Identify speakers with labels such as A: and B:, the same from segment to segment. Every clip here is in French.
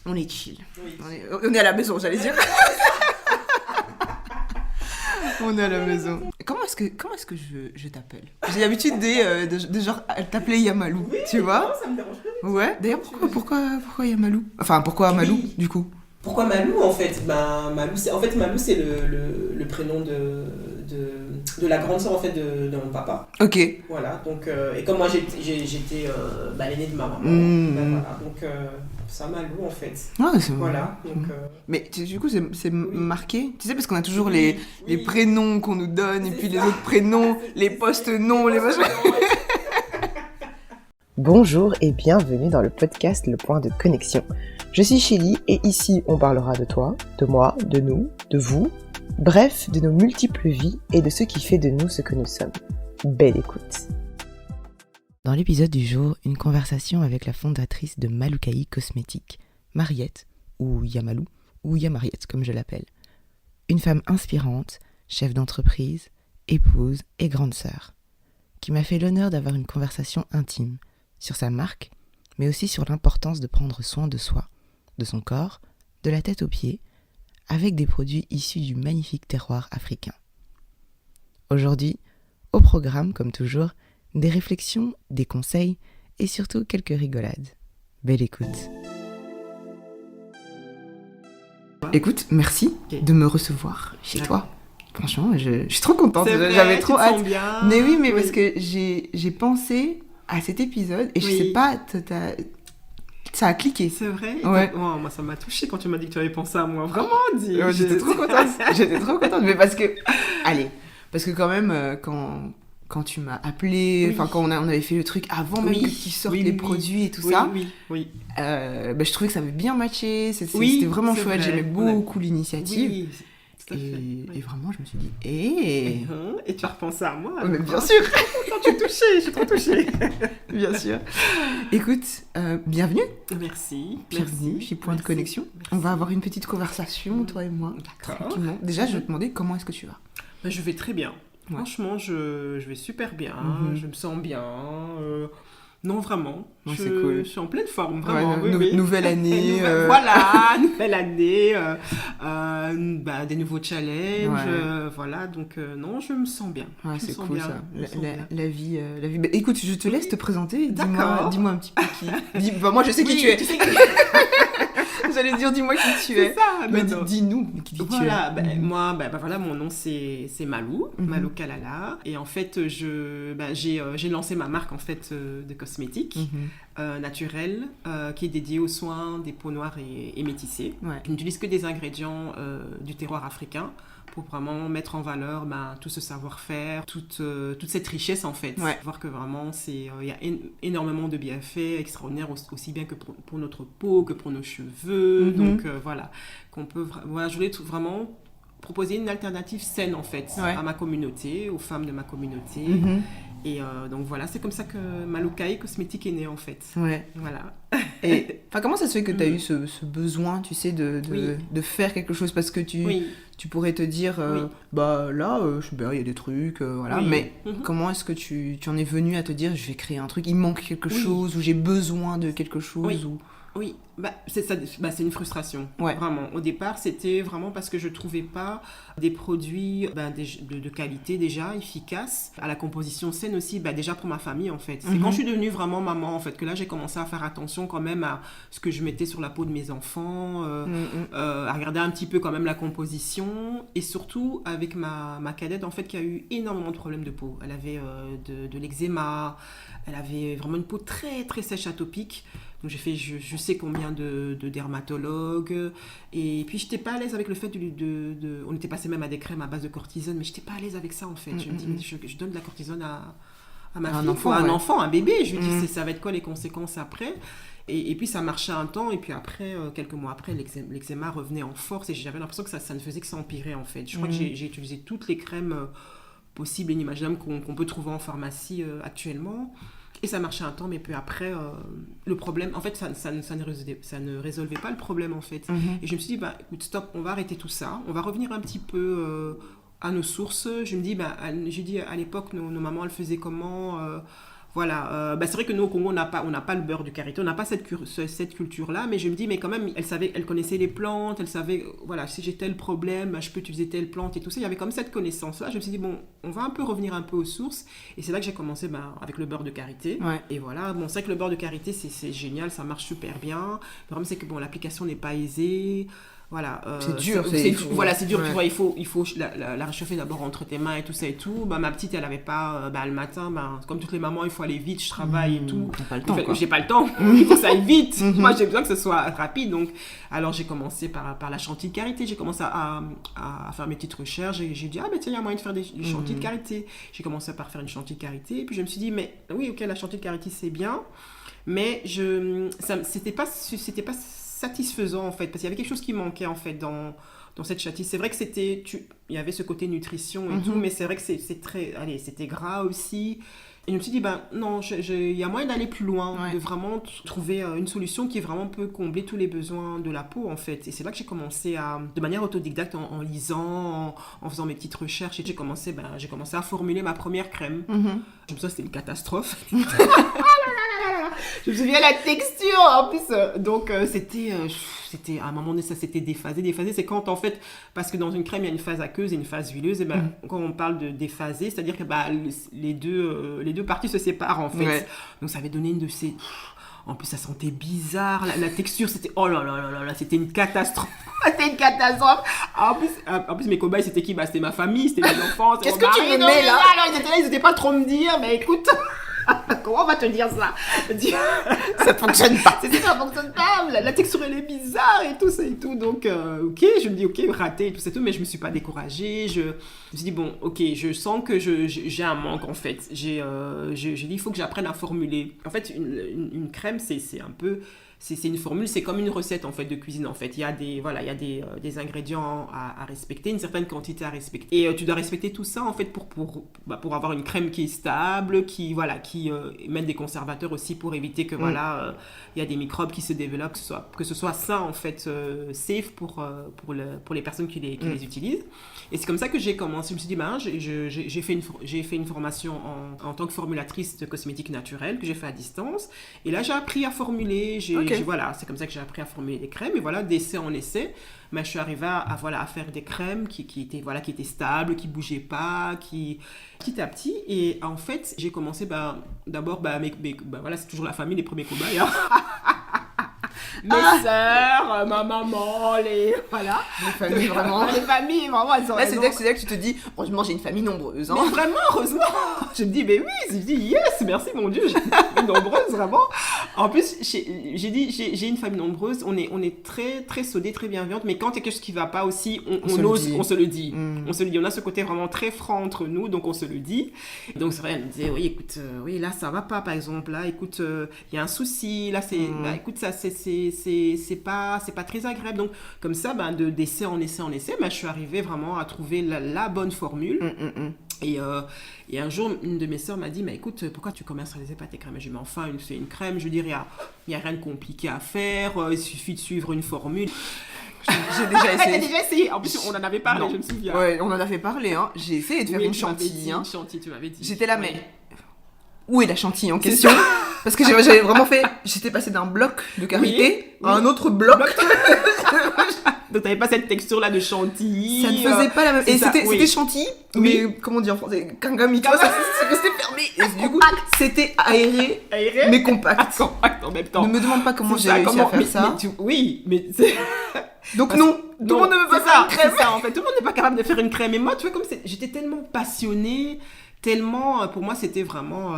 A: On est chill.
B: Oui.
A: On est à la maison, j'allais dire. On est à la maison. Comment est-ce que je t'appelle? J'ai l'habitude de genre t'appeler Yamalou,
B: Oui,
A: tu vois?
B: non, ça me dérange pas.
A: Ouais. D'ailleurs, pourquoi Yamalou? Enfin, pourquoi Malou,
B: Oui.
A: du coup?
B: Pourquoi Malou en fait? Malou, Malou c'est le prénom de la grande sœur en fait de mon papa.
A: Ok.
B: Voilà, donc et comme moi j'étais l'aînée de ma maman, voilà, donc ça Malou en fait.
A: Ouais, c'est
B: Voilà, donc
A: Mais du coup, c'est marqué. Tu sais, parce qu'on a toujours
B: oui,
A: les
B: oui.
A: prénoms qu'on nous donne, et
B: C'est
A: puis les
B: ça.
A: autres prénoms, les post-noms, les machins.
C: Bonjour et bienvenue dans le podcast Le Point de Connexion. Je suis Chélie et ici on parlera de toi, de moi, de nous, de vous, bref, de nos multiples vies et de ce qui fait de nous ce que nous sommes. Belle écoute. Dans l'épisode du jour, une conversation avec la fondatrice de Maloukaï Cosmétiques, Mariette, ou Yamalou, ou Yamariette comme je l'appelle. Une femme inspirante, chef d'entreprise, épouse et grande sœur, qui m'a fait l'honneur d'avoir une conversation intime sur sa marque, mais aussi sur l'importance de prendre soin de soi, de son corps, de la tête aux pieds, avec des produits issus du magnifique terroir africain. Aujourd'hui, au programme, comme toujours, des réflexions, des conseils et surtout quelques rigolades. Belle écoute.
A: Écoute, merci de me recevoir chez toi. Franchement, je suis trop contente.
B: C'est vrai,
A: J'avais trop
B: tu te sens
A: hâte.
B: bien.
A: Mais oui, mais parce que j'ai pensé à cet épisode et je sais pas, ça a cliqué.
B: C'est vrai.
A: Ouais.
B: Oh, moi ça m'a touchée quand tu m'as dit que tu avais pensé à moi. Vraiment, dis.
A: J'étais trop contente. J'étais trop contente. Mais parce que, parce que quand même, quand tu m'as appelé, enfin quand on avait fait le truc avant même que tu sortes les produits et tout ça, je trouvais que ça avait bien matché. C'était vraiment
B: c'est
A: chouette.
B: vrai.
A: J'aimais beaucoup l'initiative.
B: Oui, tout à fait.
A: Et vraiment, je me suis dit, et
B: tu as repensé à moi.
A: mais bien sûr,
B: Quand tu es touchée, je suis trop touchée.
A: bien sûr. Écoute, bienvenue.
B: Merci.
A: Bienvenue chez Point de Connexion.
B: Merci.
A: On va avoir une petite conversation, toi et moi.
B: D'accord.
A: Tranquillement. Déjà, je vais te demander comment est-ce que tu vas.
B: Je vais très bien.
A: Ouais.
B: Franchement, je vais super bien.
A: Mhm.
B: Je me sens bien. Non, vraiment.
A: Ouais, c'est cool.
B: Je suis en pleine forme, vraiment.
A: Ouais,
B: oui.
A: nouvelle année.
B: Voilà, nouvelle année. Des nouveaux challenges.
A: Ouais.
B: Voilà, donc non, je me sens bien.
A: Ouais,
B: Je me
A: c'est
B: sens
A: cool
B: bien.
A: ça.
B: Je me sens bien.
A: La vie. Bah, écoute, je te laisse te présenter.
B: D'accord.
A: Dis-moi un petit peu qui. Moi, je sais qui tu es. J'allais dire, dis-moi qui tu es.
B: C'est ça.
A: Mais
B: non.
A: dis-nous qui
B: Voilà,
A: tu es.
B: moi, voilà, mon nom c'est Malou,
A: Mhm.
B: Malou Kalala. Et en fait, j'ai lancé ma marque en fait de cosmétiques naturels qui est dédiée aux soins des peaux noires et métissées.
A: Ouais.
B: Je n'utilise que des ingrédients du terroir africain pour vraiment mettre en valeur tout ce savoir-faire, toute cette richesse en fait.
A: Ouais.
B: Voir que vraiment, il y a énormément de bienfaits extraordinaires, aussi bien que pour notre peau, que pour nos cheveux.
A: Mhm.
B: Donc voilà, je voulais vraiment proposer une alternative saine en fait à ma communauté, aux femmes de ma communauté.
A: Mhm.
B: Et donc voilà, c'est comme ça que Maloukaï Cosmétiques est née en fait.
A: Ouais.
B: Voilà.
A: Et comment ça se fait que tu as eu ce besoin, tu sais, de faire quelque chose? Parce que tu pourrais te dire, là, je sais bien, il y a des trucs, voilà.
B: Oui.
A: Mais
B: Mhm.
A: comment est-ce que tu en es venu à te dire, je vais créer un truc, il manque quelque chose, ou j'ai besoin de quelque chose ou...
B: Oui, c'est ça, c'est une frustration, vraiment. Au départ, c'était vraiment parce que je trouvais pas des produits de qualité déjà, efficaces, à la composition saine aussi, déjà pour ma famille en fait. C'est quand je suis devenue vraiment maman en fait, que là j'ai commencé à faire attention quand même à ce que je mettais sur la peau de mes enfants, à regarder un petit peu quand même la composition, et surtout avec ma cadette en fait qui a eu énormément de problèmes de peau. Elle avait de l'eczéma, elle avait vraiment une peau très très sèche, atopique. Donc j'ai fait je sais combien de dermatologues, et puis j'étais pas à l'aise avec le fait on était passé même à des crèmes à base de cortisone, mais j'étais pas à l'aise avec ça en fait. Je me dis, mais je donne de la cortisone à ma fille, un enfant, un bébé, je lui dis ça va être quoi les conséquences après. Et puis ça marchait un temps, et puis après, quelques mois après, l'eczéma revenait en force, et j'avais l'impression que ça ne faisait que s'empirer en fait. Je crois que j'ai utilisé toutes les crèmes possibles et inimaginables qu'on peut trouver en pharmacie actuellement. Et ça marchait un temps, mais puis après, le problème, en fait, ça ne résolvait pas le problème, en fait. Et je me suis dit, écoute, stop, on va arrêter tout ça. On va revenir un petit peu à nos sources. Je me dis, j'ai dit, à l'époque, nos mamans, elles faisaient comment Voilà, c'est vrai que nous au Congo on n'a pas le beurre de karité, on n'a pas cette culture-là, mais je me dis mais quand même elle connaissait les plantes, elle savait voilà si j'ai tel problème, je peux utiliser telle plante et tout ça. Il y avait comme cette connaissance-là. Je me suis dit bon, on va revenir un peu aux sources, et c'est là que j'ai commencé avec le beurre de karité. Ouais. Et voilà, bon c'est vrai que le beurre de karité c'est génial, ça marche super bien. Le problème c'est que bon l'application n'est pas aisée. Voilà,
A: c'est dur,
B: voilà, c'est dur, ouais. Tu vois, il faut la réchauffer d'abord entre tes mains et tout ça et tout. Ma petite, elle avait pas, le matin, comme toutes les mamans, il faut aller vite, je travaille et tout.
A: T'as pas le temps, quoi.
B: J'ai pas le temps, il faut que ça aille vite. Moi, j'ai besoin que ce soit rapide, donc. Alors, j'ai commencé par la chantilly de karité, j'ai commencé à faire mes petites recherches, j'ai dit, tiens, il y a moyen de faire des chantilly de karité. J'ai commencé par faire une chantilly de karité, et puis je me suis dit, mais oui, ok, la chantilly de karité, c'est bien, mais c'était pas satisfaisant en fait, parce qu'il y avait quelque chose qui manquait en fait dans cette chantilly. C'est vrai que il y avait ce côté nutrition et tout, mais c'est vrai que c'était gras aussi. Et je me suis dit, non, il y a moyen d'aller plus loin, de vraiment trouver une solution qui vraiment peut combler tous les besoins de la peau, en fait. Et c'est là que j'ai commencé de manière autodidacte, en lisant, en faisant mes petites recherches, et j'ai commencé à formuler ma première crème. Je me souviens, c'était une catastrophe. Je me souviens la texture, en plus. Donc, c'était à un moment donné, ça s'était déphasé. C'est quand, en fait, parce que dans une crème, il y a une phase aqueuse et une phase huileuse. Et quand on parle de déphasé, c'est-à-dire que les deux parties se séparent, en fait. Ouais. Donc, ça avait donné une de ces... En plus, ça sentait bizarre. La texture, c'était... Oh là là là là, c'était une catastrophe. C'était une catastrophe. En plus, mes cobayes, c'était qui ? C'était ma famille, c'était mes enfants.
A: Qu'est-ce que tu me mets là ?
B: Ils n'étaient pas trop me dire, mais écoute... Comment on va te dire ça ?
A: Ça fonctionne pas.
B: Ça fonctionne pas. La texture, elle est bizarre et tout ça et tout. Donc, ok, je me dis, ok, raté et tout ça et tout, mais je me suis pas découragée. Je me suis dit, bon, ok, je sens que j'ai un manque en fait. J'ai dit, il faut que j'apprenne à formuler. En fait, une crème, c'est un peu... C'est une formule, c'est comme une recette en fait de cuisine en fait. Il y a des ingrédients à respecter, une certaine quantité à respecter. Et tu dois respecter tout ça en fait pour avoir une crème qui est stable, qui met des conservateurs aussi pour éviter que il y a des microbes qui se développent, que ce soit sain en fait, safe pour les personnes qui les utilisent. Et c'est comme ça que j'ai commencé. Je me suis dit j'ai fait une formation en tant que formulatrice de cosmétiques naturels que j'ai fait à distance. Et là j'ai appris à formuler. C'est comme ça que j'ai appris à formuler des crèmes. Et voilà, d'essai en essai, je suis arrivée à faire des crèmes qui étaient stables, qui ne bougeaient pas, petit à petit. Et en fait, j'ai commencé d'abord, c'est toujours la famille, les premiers cobayes. Mes sœurs, ma maman, les
A: familles vraiment.
B: Les familles vraiment, elles ont raison.
A: C'est là que tu te dis, heureusement j'ai une famille nombreuse.
B: Mais vraiment, heureusement. Je me dis, mais oui, je dis yes, merci mon Dieu, j'ai une famille nombreuse vraiment. En plus, j'ai une famille nombreuse, on est très très soudés, très bienveillantes, mais quand il y a quelque chose qui va pas aussi, on se le dit. On se le dit, on a ce côté vraiment très franc entre nous, donc on se le dit. Donc c'est vrai, elle me disait, oui, écoute, là ça va pas par exemple, là écoute, il y a un souci, là c'est, écoute, ça c'est pas très agréable. Donc comme ça, d'essai en essai, je suis arrivée vraiment à trouver la bonne formule. Et un jour, une de mes sœurs m'a dit, mais écoute, pourquoi tu commercialisais pas tes crèmes ? Je lui ai dit, mais enfin, c'est une crème, je veux dire, il n'y a rien de compliqué à faire, il suffit de suivre une formule.
A: J'ai déjà essayé.
B: Elle a déjà essayé. En plus, on en avait parlé, je me souviens.
A: Ouais, on en avait parlé. Hein. J'ai essayé de faire une chantilly.
B: Une chantilly, tu m'avais dit.
A: J'étais là, mais où est la chantilly en question ? Parce que j'avais vraiment j'étais passée d'un bloc de karité à un autre bloc.
B: Donc t'avais pas cette texture là de chantilly.
A: Ça ne faisait pas la même. Et c'était chantilly, mais comment dire en français, kangami, tu vois, c'était fermé. Et du coup, c'était aéré, mais compact.
B: Compact en même temps.
A: Ne me demande pas comment j'ai réussi à faire ça.
B: Mais c'est...
A: Donc non, tout le monde ne veut pas faire une crème.
B: C'est ça en fait, tout le monde n'est pas capable de faire une crème. Et moi, tu vois, j'étais tellement passionnée. Tellement, pour moi, c'était vraiment...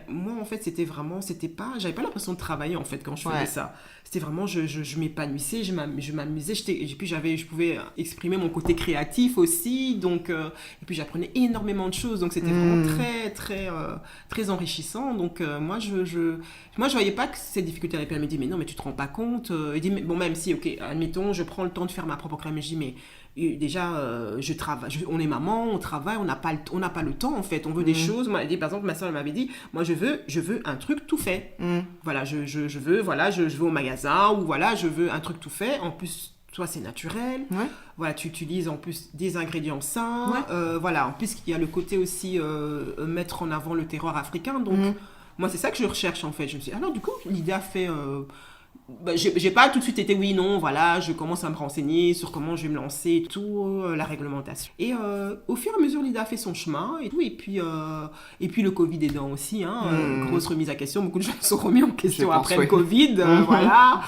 B: moi, en fait, j'avais pas l'impression de travailler, en fait, quand je faisais ça. C'était vraiment, je m'épanouissais, je m'amusais, et puis je pouvais exprimer mon côté créatif aussi, donc... et puis, j'apprenais énormément de choses, donc c'était vraiment très, très, très enrichissant. Donc, moi, je voyais pas que ces difficultés allaient. Elle me dit, mais non, mais tu te rends pas compte. Il dit, bon, même si, ok, admettons, je prends le temps de faire ma propre crème, et je dis, mais... déjà je travaille, on est maman, on travaille, on n'a pas le temps en fait, on veut des choses. Moi, par exemple, ma soeur elle m'avait dit, moi je veux un truc tout fait. Voilà, je veux au magasin, ou voilà, je veux un truc tout fait. En plus, toi c'est naturel. Voilà, tu utilises en plus des ingrédients sains. Voilà, en plus il y a le côté aussi mettre en avant le terroir africain. Donc Moi, c'est ça que je recherche, en fait. Je me suis dit, alors, du coup, l'idée a fait... j'ai pas tout de suite été oui, non, voilà, je commence à me renseigner sur comment je vais me lancer et tout, la réglementation. Et au fur et à mesure, l'idée a fait son chemin et tout. Et puis le Covid aidant aussi, grosse remise à question. Beaucoup de gens se sont remis en question après le Covid, voilà.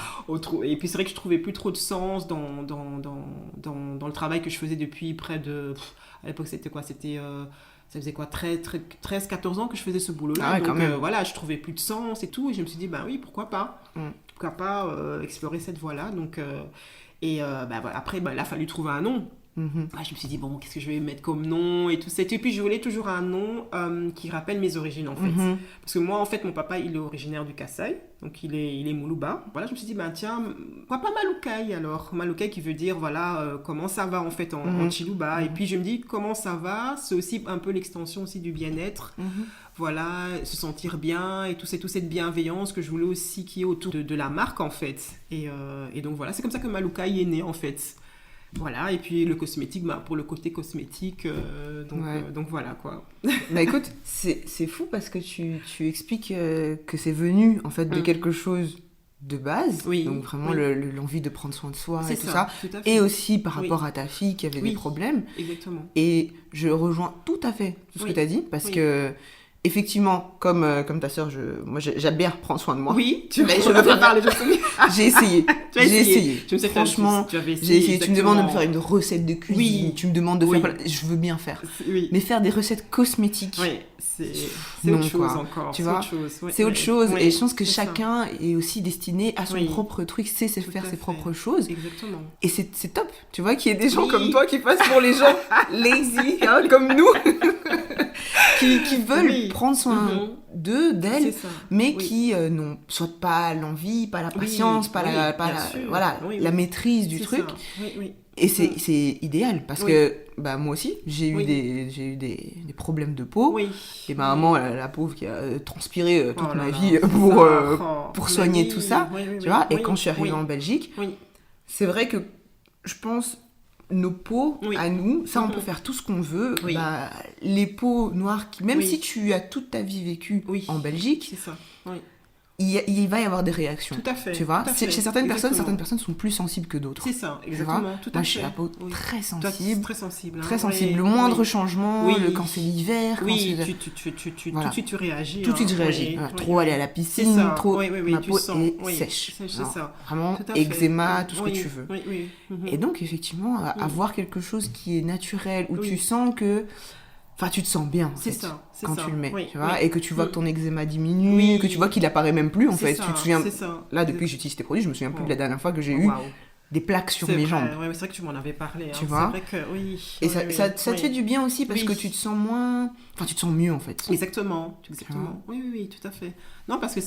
B: Et puis c'est vrai que je trouvais plus trop de sens dans le travail que je faisais depuis près de... à l'époque, c'était quoi ? Ça faisait quoi, 13-14 ans que je faisais ce boulot-là. Donc voilà, je trouvais plus de sens et tout. Et je me suis dit, oui, pourquoi pas pourquoi pas explorer cette voie-là. Donc, voilà. Après, il a fallu trouver un nom. Je me suis dit, bon, qu'est-ce que je vais mettre comme nom et tout ça. Et puis, je voulais toujours un nom qui rappelle mes origines, en fait. Parce que moi, en fait, mon papa, il est originaire du Kasaï. Donc, il est Moulouba. Voilà, je me suis dit, tiens, pourquoi pas Maloukaï, alors ? Maloukaï qui veut dire, voilà, comment ça va, en fait, en Chiluba. Et puis, je me dis, comment ça va ? C'est aussi un peu l'extension aussi du bien-être. Voilà, se sentir bien et toute cette bienveillance que je voulais aussi qu'il y ait autour de la marque, en fait. Et donc, voilà, c'est comme ça que Maloukaï est né, en fait. Voilà, et puis le cosmétique, pour le côté cosmétique, donc voilà, quoi.
A: Écoute, c'est fou parce que tu expliques que c'est venu, en fait, de quelque chose de base, donc vraiment l'envie de prendre soin de soi et tout ça, et aussi par rapport à ta fille qui avait des problèmes.
B: Exactement.
A: Et je rejoins tout à fait ce que tu as dit, parce que effectivement, comme ta sœur, moi j'aime bien prendre soin de moi.
B: Oui, je veux pas parler de ça.
A: J'ai essayé.
B: Je me sais
A: franchement, j'ai essayé. Tu me demandes de me faire une recette de cuisine, tu me demandes de faire... Je veux bien faire. Mais faire des recettes cosmétiques...
B: c'est autre chose encore.
A: Tu vois, c'est autre chose. Et je pense que chacun est aussi destiné à son propre truc, sait faire ses propres choses.
B: Exactement.
A: Et c'est top, tu vois, qu'il y ait des gens comme toi qui passent pour les gens lazy, comme nous, qui veulent prendre soin d'elles, mais qui n'ont soit pas l'envie, pas la patience, pas la maîtrise du truc. Et c'est idéal parce que moi aussi j'ai eu des problèmes de peau et ma maman la pauvre qui a transpiré toute ma vie pour soigner tout ça, tu vois. Et quand je suis arrivée en Belgique, c'est vrai que je pense nos peaux à nous, ça on peut faire tout ce qu'on veut. Les peaux noires qui, même si tu as toute ta vie vécu en Belgique,
B: c'est ça.
A: Il va y avoir des réactions.
B: Tout à fait.
A: Tu vois, chez certaines personnes sont plus sensibles que d'autres.
B: C'est ça, exactement. Tout à fait.
A: Moi, j'ai la peau très sensible.
B: Très sensible.
A: Très sensible. Le moindre changement, quand c'est l'hiver,
B: tout de suite tu réagis.
A: Tout de suite je réagis. Trop aller à la piscine, trop. Ma peau est sèche.
B: C'est ça.
A: Vraiment, eczéma, tout ce que tu veux. Et donc, effectivement, avoir quelque chose qui est naturel, où tu sens que... Enfin, tu te sens bien, en fait, quand tu le mets, tu vois, et que tu vois que ton eczéma diminue, que tu vois qu'il apparaît même plus, en fait. Tu te souviens, là, depuis que j'utilise tes produits, je me souviens plus de la dernière fois que j'ai eu des plaques sur mes jambes.
B: C'est vrai que tu m'en avais parlé.
A: Tu vois.
B: C'est vrai que,
A: et ça te fait du bien aussi, parce que tu te sens moins... Enfin, tu te sens mieux, en fait.
B: Exactement. Oui, tout à fait. Non, parce que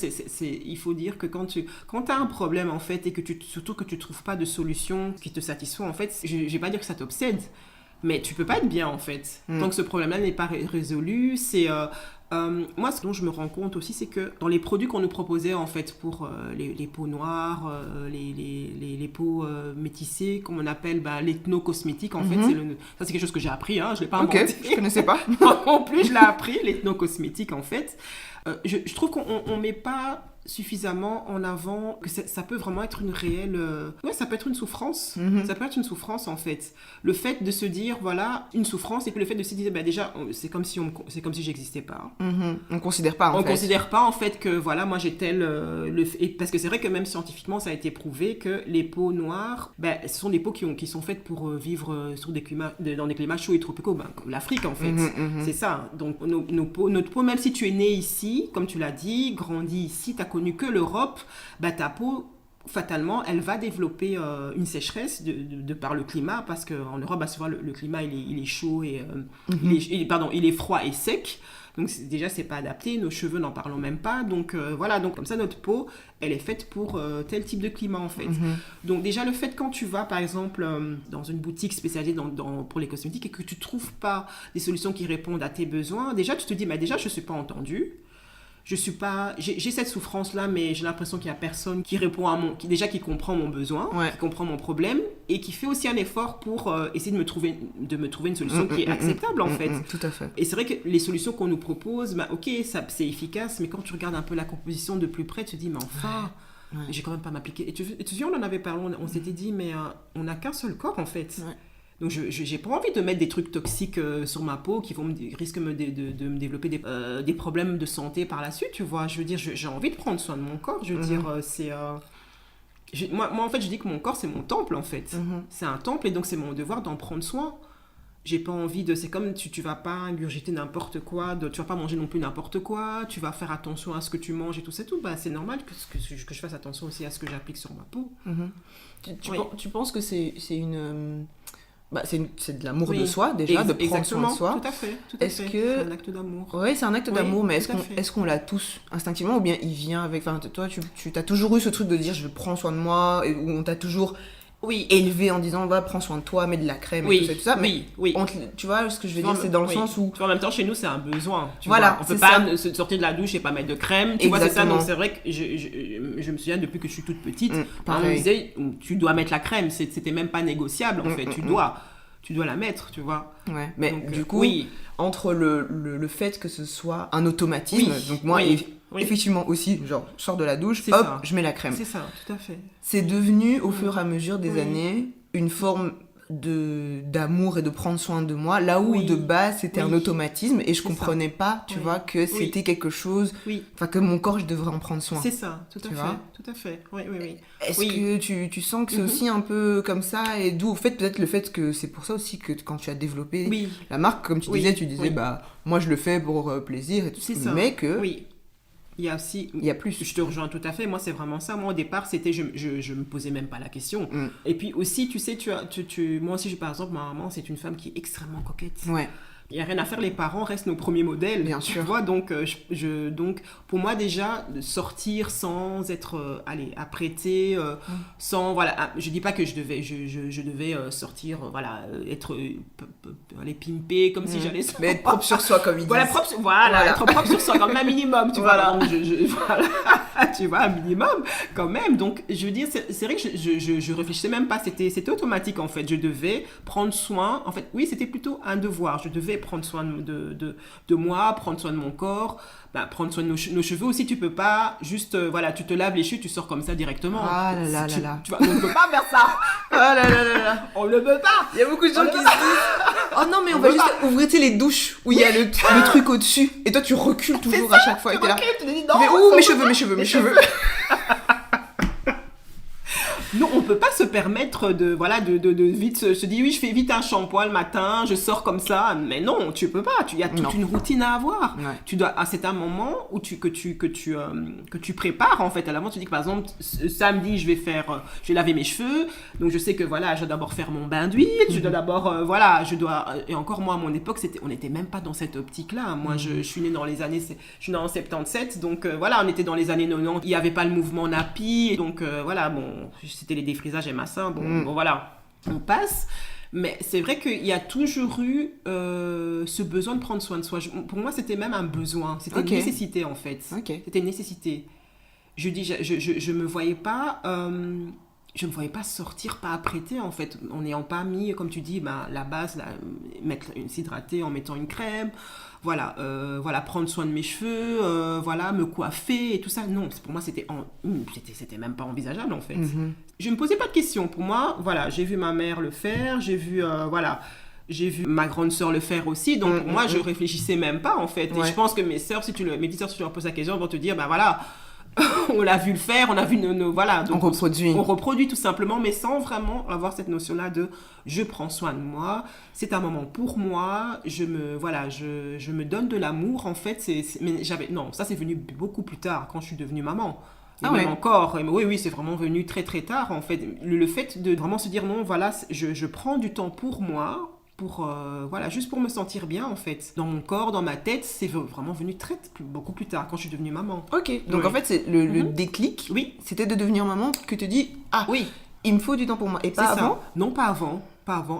B: il faut dire que quand tu as un problème, en fait, et que surtout que tu trouves pas de solution qui te satisfait, en fait, je vais pas dire que ça t'obsède, mais tu peux pas être bien, en fait. Tant que ce problème-là n'est pas résolu, c'est... moi, ce dont je me rends compte aussi, c'est que dans les produits qu'on nous proposait, en fait, pour les peaux noires, les peaux métissées, comme on appelle l'ethno-cosmétique, en fait, ça, c'est quelque chose que j'ai appris, je l'ai pas inventé.
A: Ok, je connaissais pas.
B: En plus, je l'ai appris, l'ethno-cosmétique, en fait. Je trouve qu'on met pas suffisamment en avant que ça peut vraiment être une réelle... ça peut être une souffrance. Ça peut être une souffrance, en fait. Le fait de se dire, voilà, une souffrance, et puis le fait de se dire, déjà, c'est comme si j'existais pas.
A: On considère pas,
B: on considère pas, en fait, que, voilà, moi, j'ai tel... parce que c'est vrai que même scientifiquement, ça a été prouvé que les peaux noires, ce sont des peaux qui sont faites pour vivre dans des climats chauds et tropicaux, comme l'Afrique, en fait. C'est ça. Donc, notre peau, même si tu es né ici, comme tu l'as dit, grandi ici, t'as connu que l'Europe, ta peau, fatalement, elle va développer une sécheresse de par le climat, parce qu'en Europe, souvent, le climat, il est chaud et... il est froid et sec. Donc, déjà, c'est pas adapté. Nos cheveux, n'en parlons même pas. Donc, voilà. Donc, comme ça, notre peau, elle est faite pour tel type de climat, en fait. Donc, déjà, le fait, quand tu vas, par exemple, dans une boutique spécialisée pour les cosmétiques et que tu trouves pas des solutions qui répondent à tes besoins, déjà, tu te dis, déjà, je suis pas entendue. j'ai cette souffrance-là, mais j'ai l'impression qu'il y a personne qui répond qui comprend mon besoin, qui comprend mon problème, et qui fait aussi un effort pour essayer de me trouver une solution qui est acceptable, en fait.
A: Tout à fait.
B: Et c'est vrai que les solutions qu'on nous propose, ok, c'est efficace, mais quand tu regardes un peu la composition de plus près, tu te dis, mais enfin, j'ai quand même pas m'appliquer. Et tu sais, on en avait parlé, on s'était dit, mais on n'a qu'un seul corps, en fait. Ouais. Donc, j'ai pas envie de mettre des trucs toxiques sur ma peau qui risquent de me développer des problèmes de santé par la suite, tu vois. Je veux dire, j'ai envie de prendre soin de mon corps. Je veux dire, c'est... moi, en fait, je dis que mon corps, c'est mon temple, en fait. C'est un temple, et donc c'est mon devoir d'en prendre soin. J'ai pas envie de... C'est comme tu vas pas ingurgiter n'importe quoi, tu vas pas manger non plus n'importe quoi, tu vas faire attention à ce que tu manges et tout ça, tout. Bah, c'est normal que je fasse attention aussi à ce que j'applique sur ma peau.
A: Tu penses que c'est une... c'est de l'amour de soi, déjà, de prendre soin de soi.
B: Tout à fait. C'est un acte d'amour.
A: Oui, c'est un acte d'amour, mais est-ce qu'on l'a tous instinctivement, ou bien il vient avec... Enfin, toi, tu as toujours eu ce truc de dire « je prends soin de moi », ou on t'a toujours élevé en disant « va, prends soin de toi, mets de la crème », et tout ça. Mais tu vois, ce que je veux dire, c'est dans le sens où...
B: En même temps, chez nous, c'est un besoin. Voilà, on peut pas sortir de la douche et pas mettre de crème. Tu vois, c'est ça. Donc, c'est vrai que je me souviens, depuis que je suis toute petite, on me disait « tu dois mettre la crème ». C'était même pas négociable, en fait. Tu dois la mettre, tu vois.
A: Ouais. Mais donc, du coup, entre le fait que ce soit un automatisme, donc moi, effectivement aussi, genre, je sors de la douche, je mets la crème.
B: C'est ça, tout à fait.
A: C'est devenu, au fur et à mesure des années, une forme d'amour et de prendre soin de moi, là où de base c'était un automatisme et je comprenais pas, tu vois, que c'était quelque chose, enfin que mon corps, je devrais en prendre soin.
B: C'est ça, tout à fait. Oui.
A: Est-ce que tu sens que c'est aussi un peu comme ça, et d'où peut-être le fait que c'est pour ça aussi que quand tu as développé la marque, comme tu disais, bah moi je le fais pour plaisir et tout ça, mais que...
B: Il y a plus. Je te rejoins tout à fait. Moi, c'est vraiment ça. Moi, au départ, c'était... Je me posais même pas la question. Et puis aussi, tu sais, moi aussi, par exemple, ma maman, c'est une femme qui est extrêmement coquette. Ouais. Il n'y a rien à faire, les parents restent nos premiers modèles. Bien sûr. Tu vois, donc, donc, pour moi, déjà, sortir sans être apprêtée, sans... Voilà, je ne dis pas que je devais sortir, être pimper, comme si j'allais...
A: Mais être propre sur soi, comme il dit.
B: Voilà, être propre sur soi, quand même un minimum, tu vois. Donc, tu vois, un minimum, quand même. Donc, je veux dire, c'est vrai que je réfléchissais même pas. C'était automatique, en fait. Je devais prendre soin. En fait, oui, c'était plutôt un devoir. Je devais prendre soin de moi, prendre soin de mon corps, prendre soin de nos cheveux aussi. Tu peux pas juste, tu te laves les cheveux, tu sors comme ça directement.
A: Ah là là.
B: Tu vois, on ne peut pas faire ça.
A: Ah là.
B: On ne peut pas.
A: Il y a beaucoup de gens qui se disent oh non, mais on va juste ouvrir les douches où il y a le truc au-dessus. Et toi, tu recules toujours à chaque fois.
B: Tu recules, tu te dis non.
A: Mes cheveux.
B: Non, on peut pas se permettre de vite se dire oui, je fais vite un shampoing le matin, je sors comme ça. Mais non, tu peux pas. Il y a toute une routine à avoir. Ouais. Tu dois, c'est un moment où que tu prépares en fait. À l'avant, tu dis que par exemple samedi, je vais laver mes cheveux. Donc je sais que je dois d'abord faire mon bain d'huile. Je dois d'abord et encore moi à mon époque, on n'était même pas dans cette optique-là. Moi, je suis née dans les années, je suis née en 77, donc on était dans les années 90. Il y avait pas le mouvement nappy, donc c'était les défrisages et massins, on passe. Mais c'est vrai qu'il y a toujours eu ce besoin de prendre soin de soi. Pour moi, c'était même un besoin. C'était une nécessité, en fait. C'était une nécessité. Je me voyais pas... je ne me voyais pas sortir, pas apprêtée, en fait, en n'ayant pas mis, comme tu dis, la base, s'hydrater en mettant une crème, prendre soin de mes cheveux, me coiffer et tout ça. Non, pour moi, c'était même pas envisageable, en fait. Je ne me posais pas de questions. Pour moi, j'ai vu ma mère le faire, j'ai vu ma grande sœur le faire aussi, donc pour moi, je réfléchissais même pas, en fait. Et je pense que mes petites sœurs, si tu leur poses la question, elles vont te dire, on l'a vu le faire, on a vu donc on reproduit tout simplement, mais sans vraiment avoir cette notion-là de je prends soin de moi, c'est un moment pour moi, je me donne de l'amour, en fait. Ça c'est venu beaucoup plus tard, quand je suis devenue maman. Encore, oui, c'est vraiment venu très très tard, en fait. Le fait de vraiment se dire non, je prends du temps pour moi, pour juste pour me sentir bien, en fait, dans mon corps, dans ma tête. C'est vraiment venu beaucoup plus tard, quand je suis devenue maman.
A: Ok, donc en fait c'est le déclic, c'était de devenir maman que te dis il me faut du temps pour moi. Et pas avant?
B: Non, pas avant.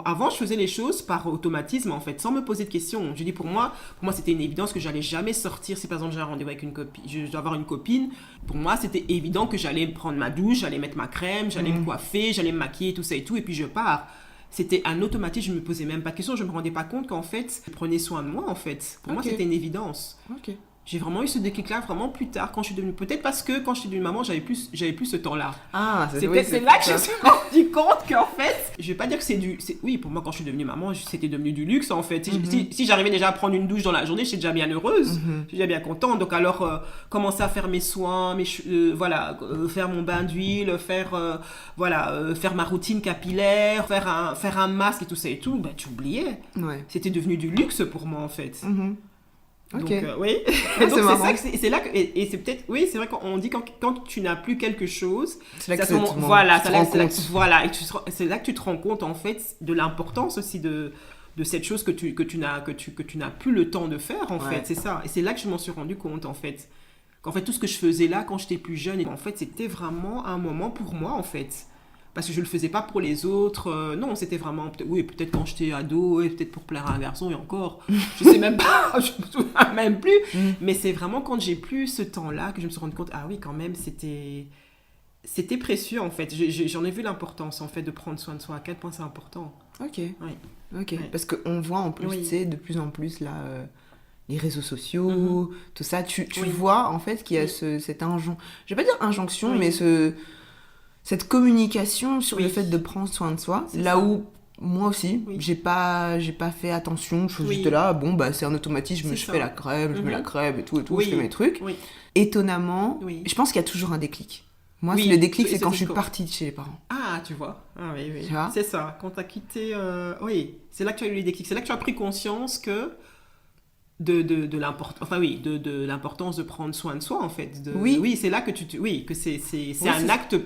B: Avant, je faisais les choses par automatisme, en fait, sans me poser de questions. Je dis, pour moi, c'était une évidence que j'allais jamais sortir. Si, par exemple, j'ai un rendez-vous avec une copine, je dois avoir une copine, pour moi, c'était évident que j'allais prendre ma douche, j'allais mettre ma crème, j'allais me coiffer, j'allais me maquiller, tout ça et tout, et puis je pars. C'était un automatisme, je me posais même pas de questions, je me rendais pas compte qu'en fait, je prenais soin de moi, en fait. Pour moi, c'était une évidence.
A: Ok.
B: J'ai vraiment eu ce déclic-là vraiment plus tard, quand je suis devenue... Peut-être parce que quand je suis devenue maman, j'avais plus ce temps-là.
A: Ah,
B: c'est là que je me suis rendu compte qu'en fait... Je vais pas dire que c'est du... Oui, pour moi, quand je suis devenue maman, c'était devenu du luxe, en fait. Si j'arrivais déjà à prendre une douche dans la journée, j'étais déjà bien heureuse. J'étais déjà bien contente. Donc alors, commencer à faire mes soins, faire mon bain d'huile, faire ma routine capillaire, faire un masque et tout ça et tout, bah, tu oubliais.
A: Ouais.
B: C'était devenu du luxe pour moi, en fait.
A: Ok.
B: Donc, oui.
A: Donc,
B: c'est là que, et c'est peut-être, oui, c'est vrai qu'on dit quand tu n'as plus quelque chose,
A: c'est là que
B: c'est là que tu te rends compte, en fait, de l'importance aussi de cette chose que tu n'as plus le temps de faire, en fait, c'est ça. Et c'est là que je m'en suis rendu compte, en fait. Qu'en fait, tout ce que je faisais là, quand j'étais plus jeune, en fait, c'était vraiment un moment pour moi, en fait. Parce que je le faisais pas pour les autres. Non, c'était vraiment... peut-être quand j'étais ado, et peut-être pour plaire à un garçon, et encore. Je sais même pas, je me souviens même plus. Mais c'est vraiment quand j'ai plus ce temps-là que je me suis rendu compte, ah oui, quand même, c'était précieux, en fait. J'en ai vu l'importance, en fait, de prendre soin de soi. À quel point c'est important.
A: Ok.
B: Oui.
A: Ok. Ouais. Parce qu'on voit en plus, tu sais, de plus en plus, là... les réseaux sociaux, tout ça, tu vois, en fait, qu'il y a cette injonction... Je vais pas dire injonction, mais cette communication sur le fait de prendre soin de soi, où moi aussi, j'ai pas fait attention, je suis juste là, bon, bah, c'est un automatisme, je fais la crème, je mets la crème et tout, je fais mes trucs. Étonnamment, je pense qu'il y a toujours un déclic. Moi, le déclic, c'est quand je suis partie de chez les parents.
B: Ah, tu vois. Ah, oui. C'est ça, quand tu as quitté... c'est là que tu as eu les déclics, c'est là que tu as pris conscience que... de l'importance de prendre soin de soi, en fait. Oui, c'est là que que c'est un acte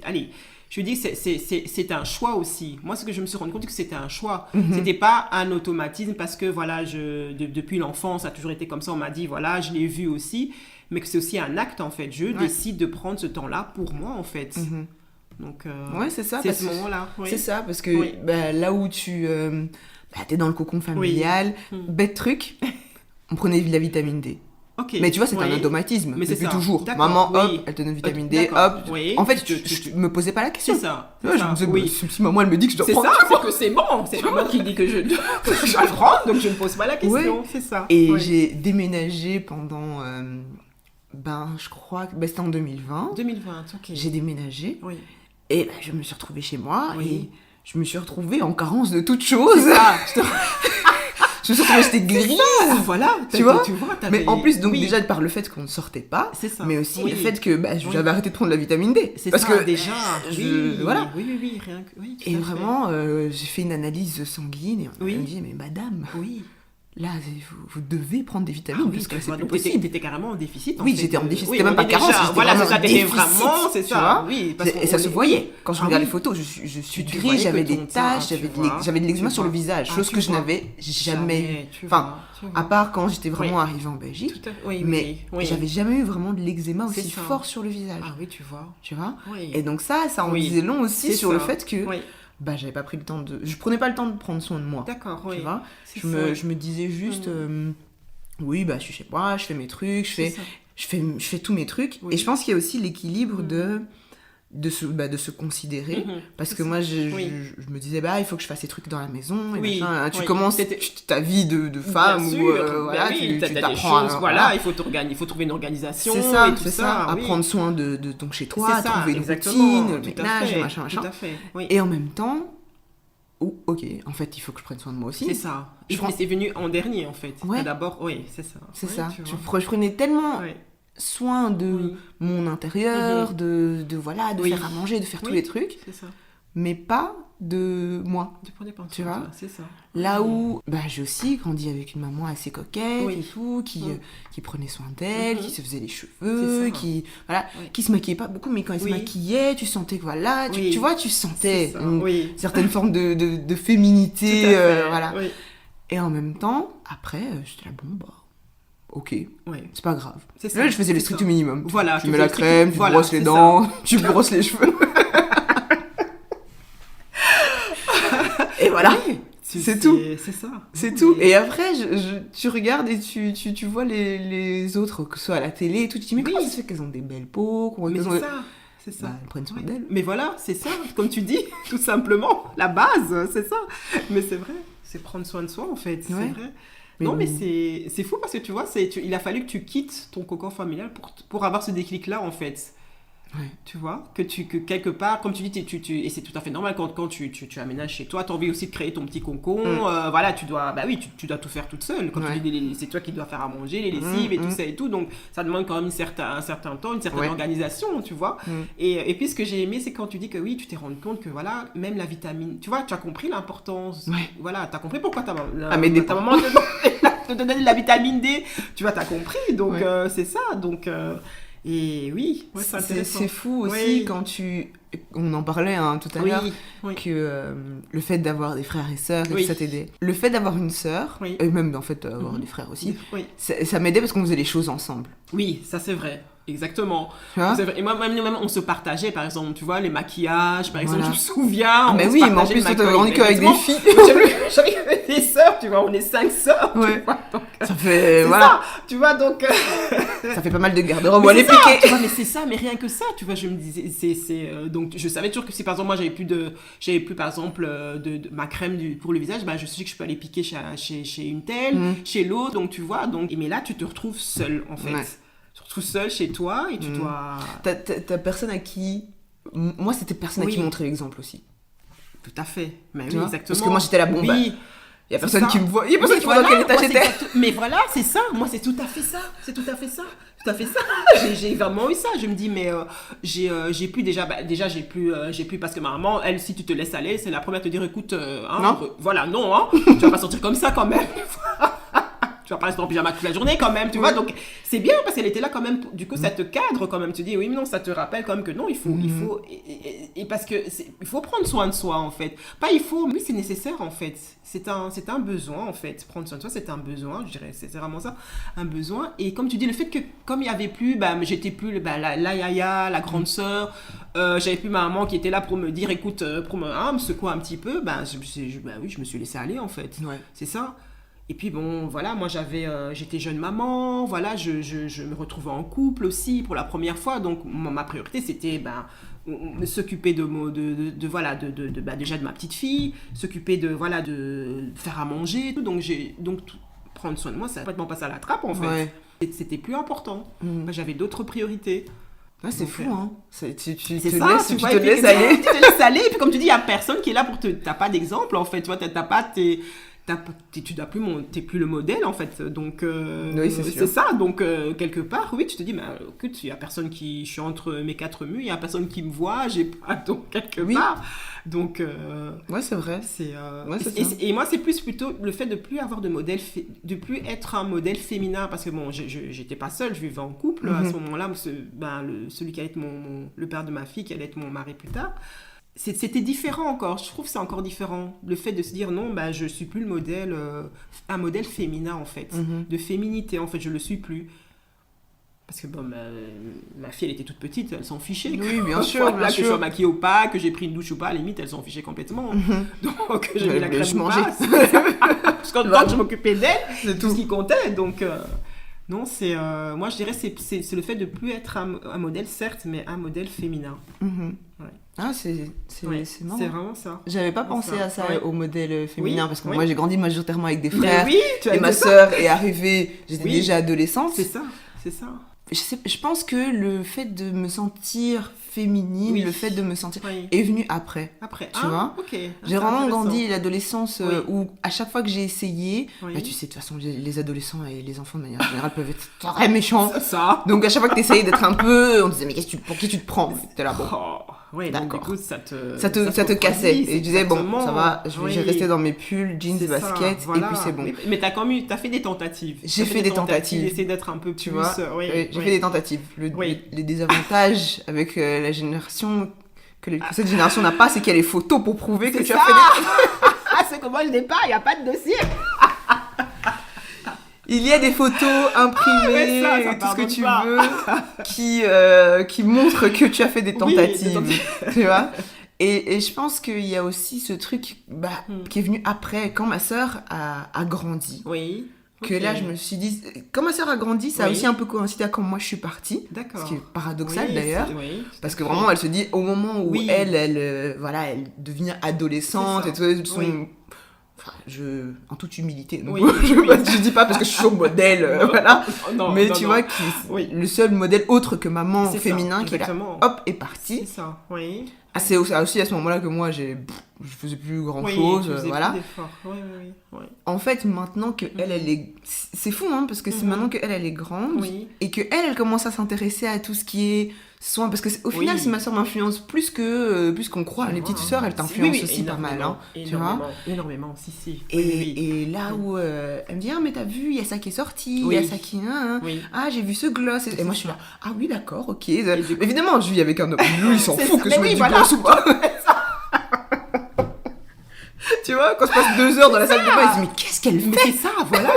B: allez, je dis c'est un choix aussi. Moi, ce que je me suis rendu compte, c'est que c'était un choix. C'était pas un automatisme parce que voilà, depuis l'enfance, ça a toujours été comme ça, on m'a dit voilà, je l'ai vu aussi, mais que c'est aussi un acte, en fait. Je décide de prendre ce temps-là pour moi, en fait. Donc
A: c'est ça,
B: c'est ce moment-là.
A: C'est ça, parce que là où tu t'es dans le cocon familial, bête truc, on prenait de la vitamine D.
B: Okay.
A: Mais tu vois, c'est un automatisme. Mais depuis toujours. Maman, elle te donne vitamine D, hop. En fait, je me posais pas la question.
B: C'est ça.
A: Je me disais, si maman, elle me dit que je dois prendre.
B: C'est ça, c'est que c'est bon. C'est maman qui dit que je dois le prendre, donc je ne pose pas la question. C'est ça.
A: Et j'ai déménagé pendant, je crois que c'était en 2020.
B: 2020, ok.
A: J'ai déménagé. Oui. Et je me suis retrouvée chez moi. Et je me suis retrouvée en carence de toutes choses.
B: C'est ça.
A: Je me suis retrouvée, j'étais grise.
B: Voilà,
A: tu vois mais en plus, donc déjà par le fait qu'on ne sortait pas,
B: c'est ça.
A: Mais aussi le fait que j'avais arrêté de prendre de la vitamine D.
B: C'est
A: parce
B: ça,
A: que
B: déjà.
A: Voilà.
B: Oui, rien que... Oui,
A: et vraiment, j'ai fait une analyse sanguine et on me dit, mais madame, là, vous devez prendre des vitamines parce que c'est plus possible.
B: T'étais carrément en déficit.
A: Oui, j'étais en déficit. C'était même pas carence, j'étais vraiment en déficit.
B: C'est ça.
A: Et ça se voyait. Quand je regarde les photos, je suis grise, j'avais des taches, j'avais de l'eczéma sur le visage, chose que je n'avais jamais. Enfin, à part quand j'étais vraiment arrivée en Belgique. Mais j'avais jamais eu vraiment de l'eczéma aussi fort sur le visage.
B: Ah oui, tu vois.
A: Et donc ça en disait long aussi sur le fait que... j'avais pas pris le temps je prenais pas le temps de prendre soin de moi.
B: D'accord,
A: tu vois. Je me disais juste je suis chez moi, je fais mes trucs, je fais tous mes trucs et je pense qu'il y a aussi l'équilibre de se considérer parce que moi je me disais il faut que je fasse ces trucs dans la maison et tu commences ta vie de femme
B: tu t'apprends il faut trouver une organisation,
A: c'est ça, à prendre soin de ton chez toi, trouver une routine, le ménage, machin et en même temps ok, en fait, il faut que je prenne soin de moi aussi.
B: C'est ça. C'est venu en dernier, en fait. D'abord, c'est ça.
A: C'est ça. Je prenais tellement soin de mon intérieur, de faire à manger, de faire tous les trucs.
B: C'est ça.
A: Mais pas de moi.
B: Tu vois, c'est ça.
A: Là où j'ai aussi grandi avec une maman assez coquette et tout, qui prenait soin d'elle, qui se faisait les cheveux, qui se maquillait pas beaucoup, mais quand elle se maquillait, tu sentais que tu vois, tu sentais une certaine forme de féminité. Et en même temps, après, j'étais là, ok, c'est pas grave. Là, je faisais le strict minimum.
B: Voilà,
A: tu mets la crème, tu brosses les dents, tu brosses les cheveux. Et voilà.
B: Oui,
A: c'est tout.
B: C'est ça.
A: C'est tout. Et après, tu regardes et tu vois les autres, que ce soit à la télé et tout. Tu te dis, mais comment ça se fait qu'elles ont des belles peaux?
B: Mais c'est ça. C'est ça.
A: Bah, elles prennent soin d'elles.
B: Mais voilà, c'est ça, comme tu dis, tout simplement. La base, c'est ça. Mais c'est vrai, c'est prendre soin de soi, en fait. C'est vrai. Non, mais c'est fou parce que tu vois, il a fallu que tu quittes ton cocon familial pour avoir ce déclic-là, en fait.
A: Ouais.
B: Tu vois, que quelque part, comme tu dis, et c'est tout à fait normal quand tu aménages chez toi, tu as envie aussi de créer ton petit cocon. Voilà, tu dois tout faire toute seule. Comme tu dis, c'est toi qui dois faire à manger, les lessives et tout ça et tout. Donc, ça demande quand même un certain temps, une certaine organisation, tu vois. Et puis, ce que j'ai aimé, c'est quand tu dis que oui, tu t'es rendu compte que voilà, même la vitamine, tu vois, tu as compris l'importance. Voilà, tu as compris pourquoi ta maman te donnait de la vitamine D. Tu vois, tu as compris. Donc, c'est ça. Donc. Et oui, c'est intéressant.
A: C'est fou aussi quand on en parlait tout à l'heure, que le fait d'avoir des frères et sœurs, et que ça t'aidait. Le fait d'avoir une sœur, et même en fait avoir des frères aussi, ça m'aidait parce qu'on faisait les choses ensemble.
B: Oui, ça c'est vrai. Exactement. Et moi, même, on se partageait, par exemple, tu vois, les maquillages, par exemple, je me souviens.
A: Mais oui, mais en plus, on te grandi qu'avec des filles.
B: J'avais des sœurs, tu vois, on est 5 sœurs.
A: Ouais.
B: Tu vois, donc,
A: ça fait. Voilà. Ça,
B: tu vois, donc.
A: Ça fait pas mal de garde-robe à les piquer.
B: Tu vois, mais c'est ça, mais rien que ça, tu vois, je me disais, donc, je savais toujours que si, par exemple, moi, j'avais plus, par exemple, de ma crème pour le visage, bah, je sais que je peux aller piquer chez une telle, chez l'autre, donc, tu vois, mais là, tu te retrouves seule, en fait. Tout seul chez toi et tu dois...
A: T'as personne à qui... Moi, c'était personne à qui montrer l'exemple aussi.
B: Tout à fait. Mais
A: oui, exactement. Parce que moi, j'étais la bombe.
B: Oui.
A: Il y a personne qui me voit. Il y a personne qui voit dans quel état j'étais.
B: Mais voilà, c'est ça. Moi, c'est tout à fait ça. C'est tout à fait ça. Tout à fait ça. J'ai vraiment eu ça. Je me dis, mais j'ai plus déjà... déjà, j'ai plus parce que ma maman, elle, si tu te laisses aller, c'est la première à te dire, écoute, voilà, non, tu vas pas sortir comme ça quand même. Tu vas pas rester en pyjama toute la journée quand même, tu vois, donc c'est bien parce qu'elle était là quand même, du coup ça te cadre quand même, tu dis oui mais non, ça te rappelle quand même que non, il faut et parce que il faut prendre soin de soi en fait, pas il faut, mais c'est nécessaire en fait, c'est un besoin en fait, prendre soin de soi c'est un besoin, je dirais, c'est vraiment ça, un besoin. Et comme tu dis, le fait que comme il y avait plus, j'étais plus la yaya, la grande sœur, j'avais plus ma maman qui était là pour me dire écoute, pour me secouer un petit peu, je me suis laissée aller en fait, c'est ça. Et puis bon, voilà, moi j'étais jeune maman, voilà, je me retrouvais en couple aussi pour la première fois, donc ma priorité c'était s'occuper déjà de ma petite fille, s'occuper de faire à manger, donc prendre soin de moi, ça a complètement passé à la trappe en fait. C'était plus important, j'avais d'autres priorités.
A: C'est fou, hein. Tu te
B: laisses aller. Tu te laisses aller, et puis comme tu dis, il n'y a personne qui est là pour t'as pas d'exemple en fait, tu vois, t'as pas t'es plus le modèle en fait, donc c'est ça, donc quelque part oui tu te dis mais écoute, il y a personne je suis entre mes 4 murs, il y a personne qui me voit, j'ai pas, donc quelque part donc
A: c'est vrai,
B: et moi c'est plutôt le fait de plus avoir de modèle, de plus être un modèle féminin, parce que bon j'étais pas seule, je vivais en couple à ce moment-là, celui qui allait être le père de ma fille, qui allait être mon mari plus tard. C'était différent encore, je trouve que c'est encore différent, le fait de se dire non, je suis plus le modèle, un modèle féminin en fait, de féminité en fait, je le suis plus, parce que ma fille elle était toute petite, elle s'en fichait,
A: bien sûr,
B: que je sois maquillée ou pas, que j'ai pris une douche ou pas, à la limite elle s'en fichait complètement, donc j'ai mis la crème ou pas, parce que tant que je m'occupais d'elle, c'est tout ce qui comptait, donc non, moi je dirais c'est le fait de plus être un modèle certes, mais un modèle féminin.
A: C'est marrant.
B: C'est vraiment ça.
A: J'avais pas pensé à ça, au modèle féminin, parce que moi j'ai grandi majoritairement avec des frères,
B: et
A: ma sœur est arrivée, j'étais déjà adolescente.
B: C'est ça.
A: Je pense que le fait de me sentir féminine, le fait de me sentir est venu après. Tu vois, j'ai vraiment grandi l'adolescence où à chaque fois que j'ai essayé, tu sais de toute façon les adolescents et les enfants de manière générale peuvent être très méchants. Donc à chaque fois que t'essayais d'être un peu, on disait mais pour qui tu te prends, t'es là bon.
B: Oui,
A: d'accord.
B: Donc, du coup, ça
A: te cassait. Et je disais, bon, ça va, je vais rester dans mes pulls, jeans, baskets, et puis c'est bon.
B: Mais t'as fait des tentatives.
A: J'ai fait des tentatives.
B: Essayer d'être un peu plus...
A: Tu vois, j'ai fait des tentatives. Les désavantages avec la génération, que cette génération n'a pas, c'est qu'il y a les photos pour prouver que tu as fait des...
B: C'est comme moi, le départ, il n'y a pas de dossier.
A: Il y a des photos imprimées, tout ce que tu veux, qui montrent que tu as fait des tentatives, tu vois. Et je pense qu'il y a aussi ce truc qui est venu après, quand ma sœur a grandi.
B: Oui.
A: Que là, je me suis dit, quand ma sœur a grandi, ça a aussi un peu coïncidé à quand moi je suis partie.
B: D'accord.
A: Ce qui est paradoxal d'ailleurs. Parce que vraiment, elle se dit, au moment où elle devient adolescente, et tout, en toute humilité, donc je dis pas parce que je suis au modèle, voilà. Mais tu vois, le seul modèle autre que maman féminin qui est là, hop, est parti.
B: C'est ça, oui.
A: C'est aussi à ce moment-là que moi, je faisais plus grand-chose, voilà. En fait, maintenant que elle est... C'est fou, hein, parce que c'est maintenant qu'elle est grande, et que elle commence à s'intéresser à tout ce qui est soin, parce que au final, si ma soeur m'influence plus qu'on croit, les petites sœurs, elles t'influencent aussi pas mal, hein, tu vois.
B: Énormément, si.
A: Et là où elle me dit, ah, mais t'as vu, il y a ça qui est sorti, il y a ça qui... Ah, j'ai vu ce gloss, et moi je suis là, ah oui, d'accord, ok. Évidemment, je vis avec un homme, lui, il s'en fout que je mette du gloss ou pas. Tu vois, quand je passe 2 heures dans la salle de bain, il se dit, mais qu'est-ce qu'elle fait?
B: Mais c'est ça, voilà.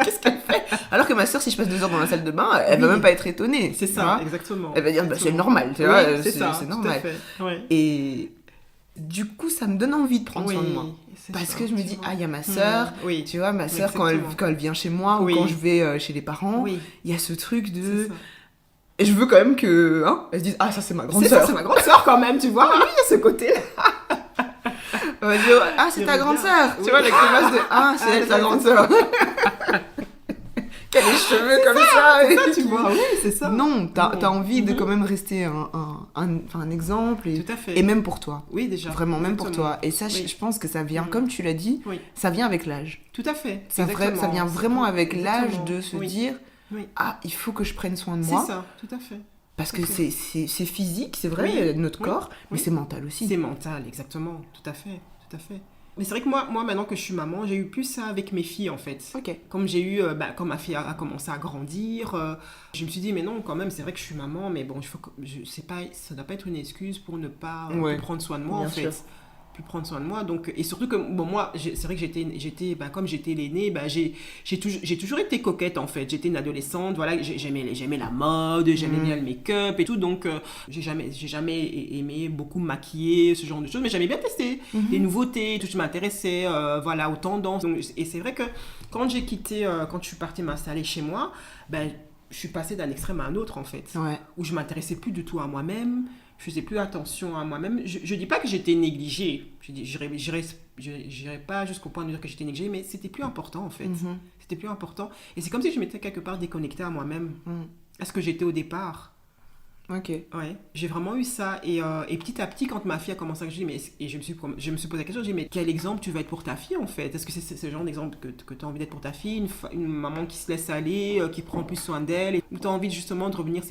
A: Qu'est-ce qu'elle fait? Alors que ma sœur, si je passe 2 heures dans la salle de bain, elle va même pas être étonnée.
B: C'est ça, exactement.
A: Elle va dire, c'est normal, tu vois, c'est
B: Tout
A: normal.
B: à fait.
A: Et du coup, ça me donne envie de prendre soin de moi. Parce que je me dis, ah, il y a ma sœur, tu vois, ma sœur, quand elle vient chez moi, ou quand je vais chez les parents, il y a ce truc de... Et je veux quand même que, elle se dise, ah, ça c'est ma grande sœur.
B: C'est ma grande sœur quand même, tu vois. Oui, il y a ce côté-là.
A: On va dire, ah, c'est ta grande sœur. Tu vois, la grimace de, ah, c'est elle, ta grande sœur. Qu'elle a les cheveux comme ça.
B: C'est ça, tu vois, oui, c'est ça.
A: Non, t'as envie de quand même rester un exemple.
B: Tout à fait.
A: Et même pour toi.
B: Oui, déjà.
A: Vraiment, même pour toi. Et ça, je pense que ça vient, comme tu l'as dit, ça vient avec l'âge.
B: Tout à fait.
A: Ça vient vraiment avec l'âge de se dire, ah, il faut que je prenne soin de moi.
B: C'est ça, tout à fait.
A: Parce que c'est physique, c'est vrai, notre corps, mais c'est mental aussi.
B: C'est mental, exactement, tout à fait. Mais c'est vrai que moi, maintenant que je suis maman, j'ai eu plus ça avec mes filles, en fait.
A: Ok.
B: Comme j'ai eu, quand ma fille a commencé à grandir, je me suis dit, mais non, quand même, c'est vrai que je suis maman, mais bon, ça doit pas être une excuse pour ne pas prendre soin de moi, en fait. Prendre soin de moi, donc, et surtout que moi c'est vrai que j'étais comme j'étais l'aînée, j'ai toujours été coquette, en fait. J'étais une adolescente, voilà, j'aimais la mode, j'aimais bien le make-up et tout, donc j'ai jamais aimé beaucoup maquiller, ce genre de choses, mais j'aimais bien tester des nouveautés, tout ce qui m'intéressait, voilà, aux tendances. Donc, et c'est vrai que quand je suis partie m'installer chez moi, je suis passée d'un extrême à un autre, en fait, où je m'intéressais plus du tout à moi-même. Je faisais plus attention à moi-même. Je dis pas que j'étais négligée. J'irai pas jusqu'au point de dire que j'étais négligée, mais c'était plus important, en fait. C'était plus important. Et c'est comme si je m'étais quelque part déconnectée à moi-même. À ce que j'étais au départ.
A: Ok.
B: Ouais. J'ai vraiment eu ça. Et petit à petit, quand ma fille a commencé à grandir, je me suis posé la question, je me suis dit, mais quel exemple tu vas être pour ta fille, en fait? Est-ce que c'est ce genre d'exemple que tu as envie d'être pour ta fille? Une maman qui se laisse aller, qui prend plus soin d'elle, ou tu as envie justement de revenir...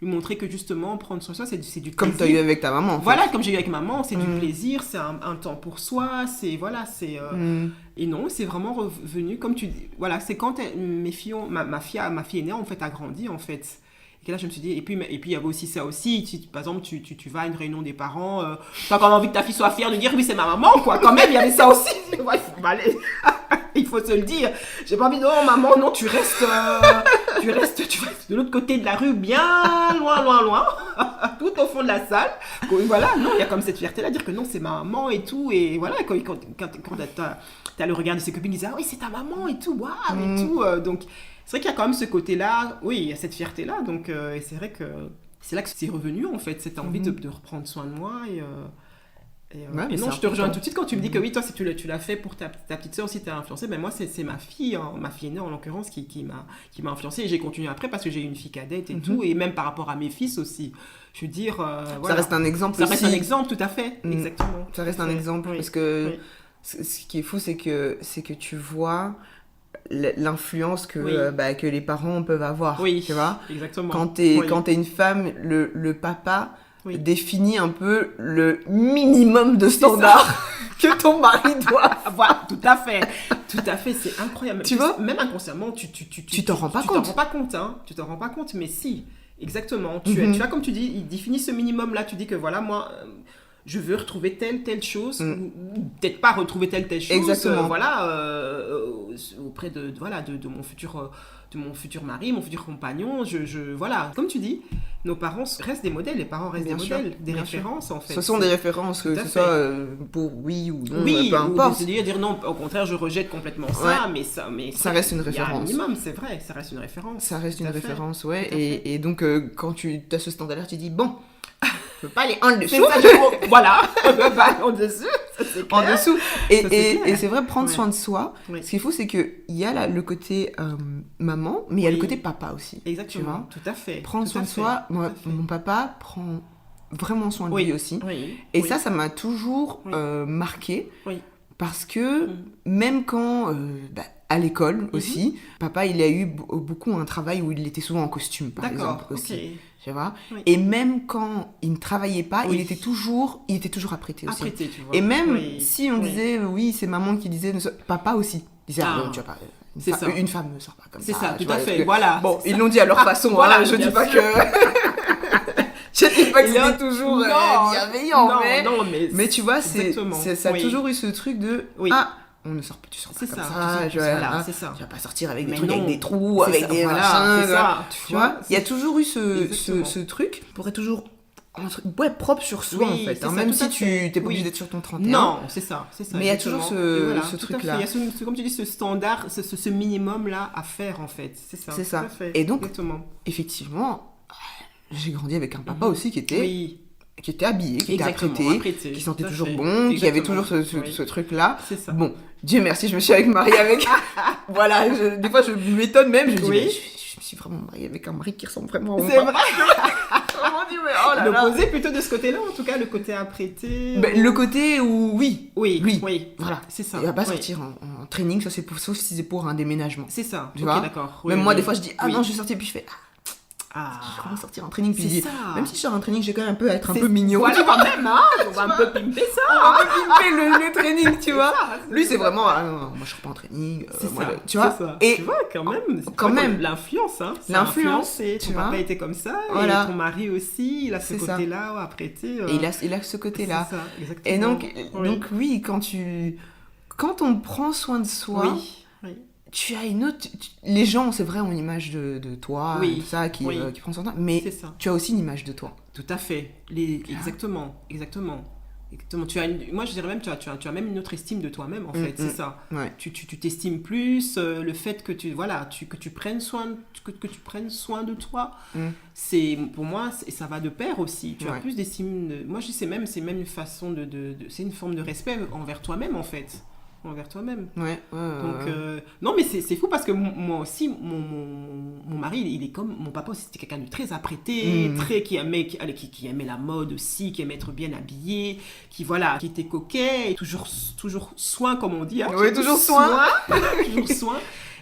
B: lui montrer que justement prendre soin de soi c'est du plaisir.
A: Comme tu as eu avec ta maman, en fait.
B: Voilà, comme j'ai eu avec maman, c'est du plaisir, c'est un temps pour soi, c'est et non, c'est vraiment revenu comme tu dis, voilà, c'est quand ma fille aînée, en fait, a grandi, en fait. Et là, je me suis dit, et puis il y avait aussi ça aussi, par exemple, tu vas à une réunion des parents, tu as quand même envie que ta fille soit fière de dire, oui, c'est ma maman, quoi, quand même, il y avait ça aussi. Ouais, il faut se le dire. J'ai pas envie de, non, maman, non, tu restes de l'autre côté de la rue, bien loin, tout au fond de la salle. Voilà, non, il y a comme cette fierté-là, dire que non, c'est ma maman et tout, et voilà, quand t'as le regard de ses copines, ils disent, ah oui, c'est ta maman et tout, waouh, et tout, donc... C'est vrai qu'il y a quand même ce côté-là, oui, il y a cette fierté-là, donc et c'est vrai que c'est là que c'est revenu, en fait, cette envie de reprendre soin de moi, et non, je te rejoins tout de suite quand tu me dis que oui, toi, si tu l'as fait pour ta petite sœur aussi, t'as influencé, mais moi, c'est ma fille aînée, en l'occurrence, qui m'a influencé, et j'ai continué après parce que j'ai eu une fille cadette et tout, et même par rapport à mes fils aussi. Je veux dire, voilà.
A: Ça reste un exemple
B: aussi. Ça reste un exemple, tout à fait, exactement.
A: Ça reste un exemple, parce que ce qui est fou, c'est que tu vois... l'influence que les parents peuvent avoir, tu vois.
B: Exactement.
A: Quand t'es une femme, le papa définit un peu le minimum de standard que ton mari doit.
B: Voilà, tout à fait, c'est incroyable.
A: Tu vois,
B: même inconsciemment, tu
A: t'en rends pas compte.
B: Tu t'en rends pas compte, mais si, exactement. Tu as, comme tu dis, il définit ce minimum là. Tu dis que voilà, moi, je veux retrouver telle chose, ou peut-être pas retrouver telle chose.
A: Exactement.
B: Auprès de mon futur mari, mon futur compagnon, voilà. Comme tu dis, nos parents restent des modèles, les parents restent des modèles, des références en fait.
A: Ce sont des références, que ce soit pour oui ou non, peu importe.
B: Ou de dire non, au contraire, je rejette complètement ça, mais ça
A: reste une référence.
B: Il y a un minimum, c'est vrai, ça reste une référence.
A: Ça reste une référence, ouais. Et donc, quand tu as ce standard-là, tu dis, bon, je peux pas aller en dessous.
B: Voilà, on peut pas aller en dessous.
A: En dessous. Et c'est vrai, prendre soin de soi. Oui. Ce qu'il faut, c'est qu'il y a le côté maman, mais il y a le côté papa aussi.
B: Exactement, tout à fait.
A: Prendre soin de soi. Moi, mon papa prend vraiment soin de lui aussi. Et ça m'a toujours marqué. Oui. Parce que même quand, à l'école aussi, papa, il a eu beaucoup un travail où il était souvent en costume, par exemple, aussi. Okay. Tu vois, et même quand il ne travaillait pas, il était toujours apprêté aussi.
B: Apprêté, tu vois.
A: Et même si on disait, c'est maman qui disait, papa aussi disait, tu vois pas, une femme ne sort pas comme ça.
B: C'est ça, tout à fait, voilà.
A: Bon, ils l'ont dit à leur façon, voilà, je dis pas que... Je dis pas que c'était toujours bienveillant, mais tu vois, ça a toujours eu ce truc de on ne sort pas, tu sors pas comme ça, tu vas pas sortir avec des trucs avec des trous, avec des machins, tu vois. Il y a toujours eu ce truc pour être toujours propre sur soi en fait, même si tu n'es pas obligé d'être sur ton 31.
B: Non, c'est ça.
A: Mais il y a toujours ce truc-là.
B: Il y a comme tu dis, ce standard, ce minimum-là à faire en fait, c'est ça.
A: C'est ça. Et donc, effectivement, j'ai grandi avec un papa aussi qui était habillé, qui était apprêté, qui sentait toujours bon, qui avait toujours ce truc-là.
B: C'est ça.
A: Bon, Dieu merci, je me suis mariée avec... Voilà, des fois je m'étonne même, je dis, mais je me suis vraiment mariée avec un mari qui ressemble vraiment à mon papa.
B: C'est vrai. L'opposé plutôt de ce côté-là, en tout cas, le côté apprêté.
A: Le côté où,
B: oui,
A: voilà,
B: c'est ça.
A: Il va pas sortir en training, ça c'est sauf si c'est pour un déménagement.
B: C'est ça,
A: tu vois,
B: d'accord.
A: Même moi, des fois, je dis, non, je suis sortie, puis je fais... Je vais vraiment sortir en training, puis même si je sors en training, j'ai quand même un peu à être un peu mignon.
B: Voilà, quand même, on va un peu pimper ça.
A: On va un peu pimper le training, tu vois. Lui, c'est vraiment, non, moi je sors pas en training. Tu vois.
B: Et tu vois, quand même. L'influence,
A: L'influence,
B: c'est ton papa était comme ça, et ton mari aussi, il a ce côté-là, apprêté.
A: Et il a ce côté-là.
B: C'est ça, exactement.
A: Et donc, oui, quand on prend soin de soi... Tu as une autre... Les gens, c'est vrai, ont une image de toi, tout ça, qui prend son temps, mais tu as aussi une image de toi.
B: Tout à fait. Exactement. Moi, je dirais même, tu as même une autre estime de toi-même, en fait, c'est ça.
A: Ouais.
B: Tu t'estimes plus, le fait que tu prennes soin de toi, c'est, pour moi, ça va de pair aussi. Tu as plus d'estime... Moi, je sais même, c'est même une façon c'est une forme de respect envers toi-même, en fait. Envers toi-même. Donc, non, mais c'est fou parce que moi aussi, mon mari, il est comme mon papa aussi, c'était quelqu'un de très apprêté, qui aimait la mode aussi, qui aimait être bien habillé, qui était coquet, et toujours soin, comme on dit. Hein,
A: toujours soin.
B: Toujours soin.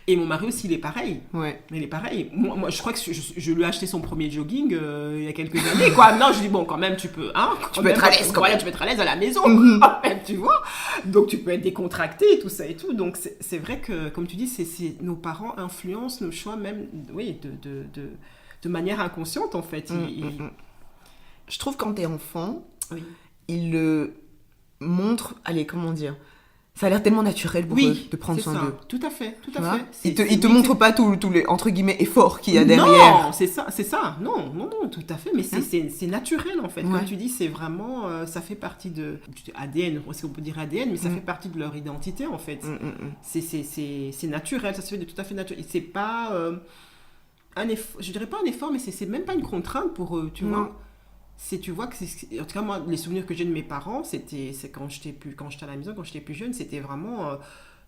B: Et mon mari aussi, il est pareil.
A: Ouais.
B: Il est pareil. Moi, je crois que je lui ai acheté son premier jogging il y a quelques années, quoi. Non, je dis, bon, quand même, tu peux...
A: tu peux être à l'aise,
B: tu peux être à l'aise à la maison, quand même, tu vois. Donc, tu peux être décontracté, tout ça et tout. Donc, c'est vrai que, comme tu dis, nos parents influencent nos choix, même, de manière inconsciente, en fait.
A: Je trouve quand t'es enfant, ils le montrent... Allez, comment dire ? Ça a l'air tellement naturel pour eux de prendre soin d'eux.
B: Tout à fait.
A: Ils te montrent pas tous les, entre guillemets, efforts qu'il y a derrière.
B: Non, c'est ça. Non, tout à fait. Mais c'est naturel, en fait. Comme tu dis, c'est vraiment... ça fait partie de ADN, si on peut dire ADN, mais ça fait partie de leur identité, en fait. C'est naturel, ça se fait de tout à fait naturel. C'est pas un effort... Je dirais pas un effort, mais c'est même pas une contrainte pour eux, tu vois. Tu vois que en tout cas moi les souvenirs que j'ai de mes parents c'est quand j'étais à la maison, quand j'étais plus jeune, c'était vraiment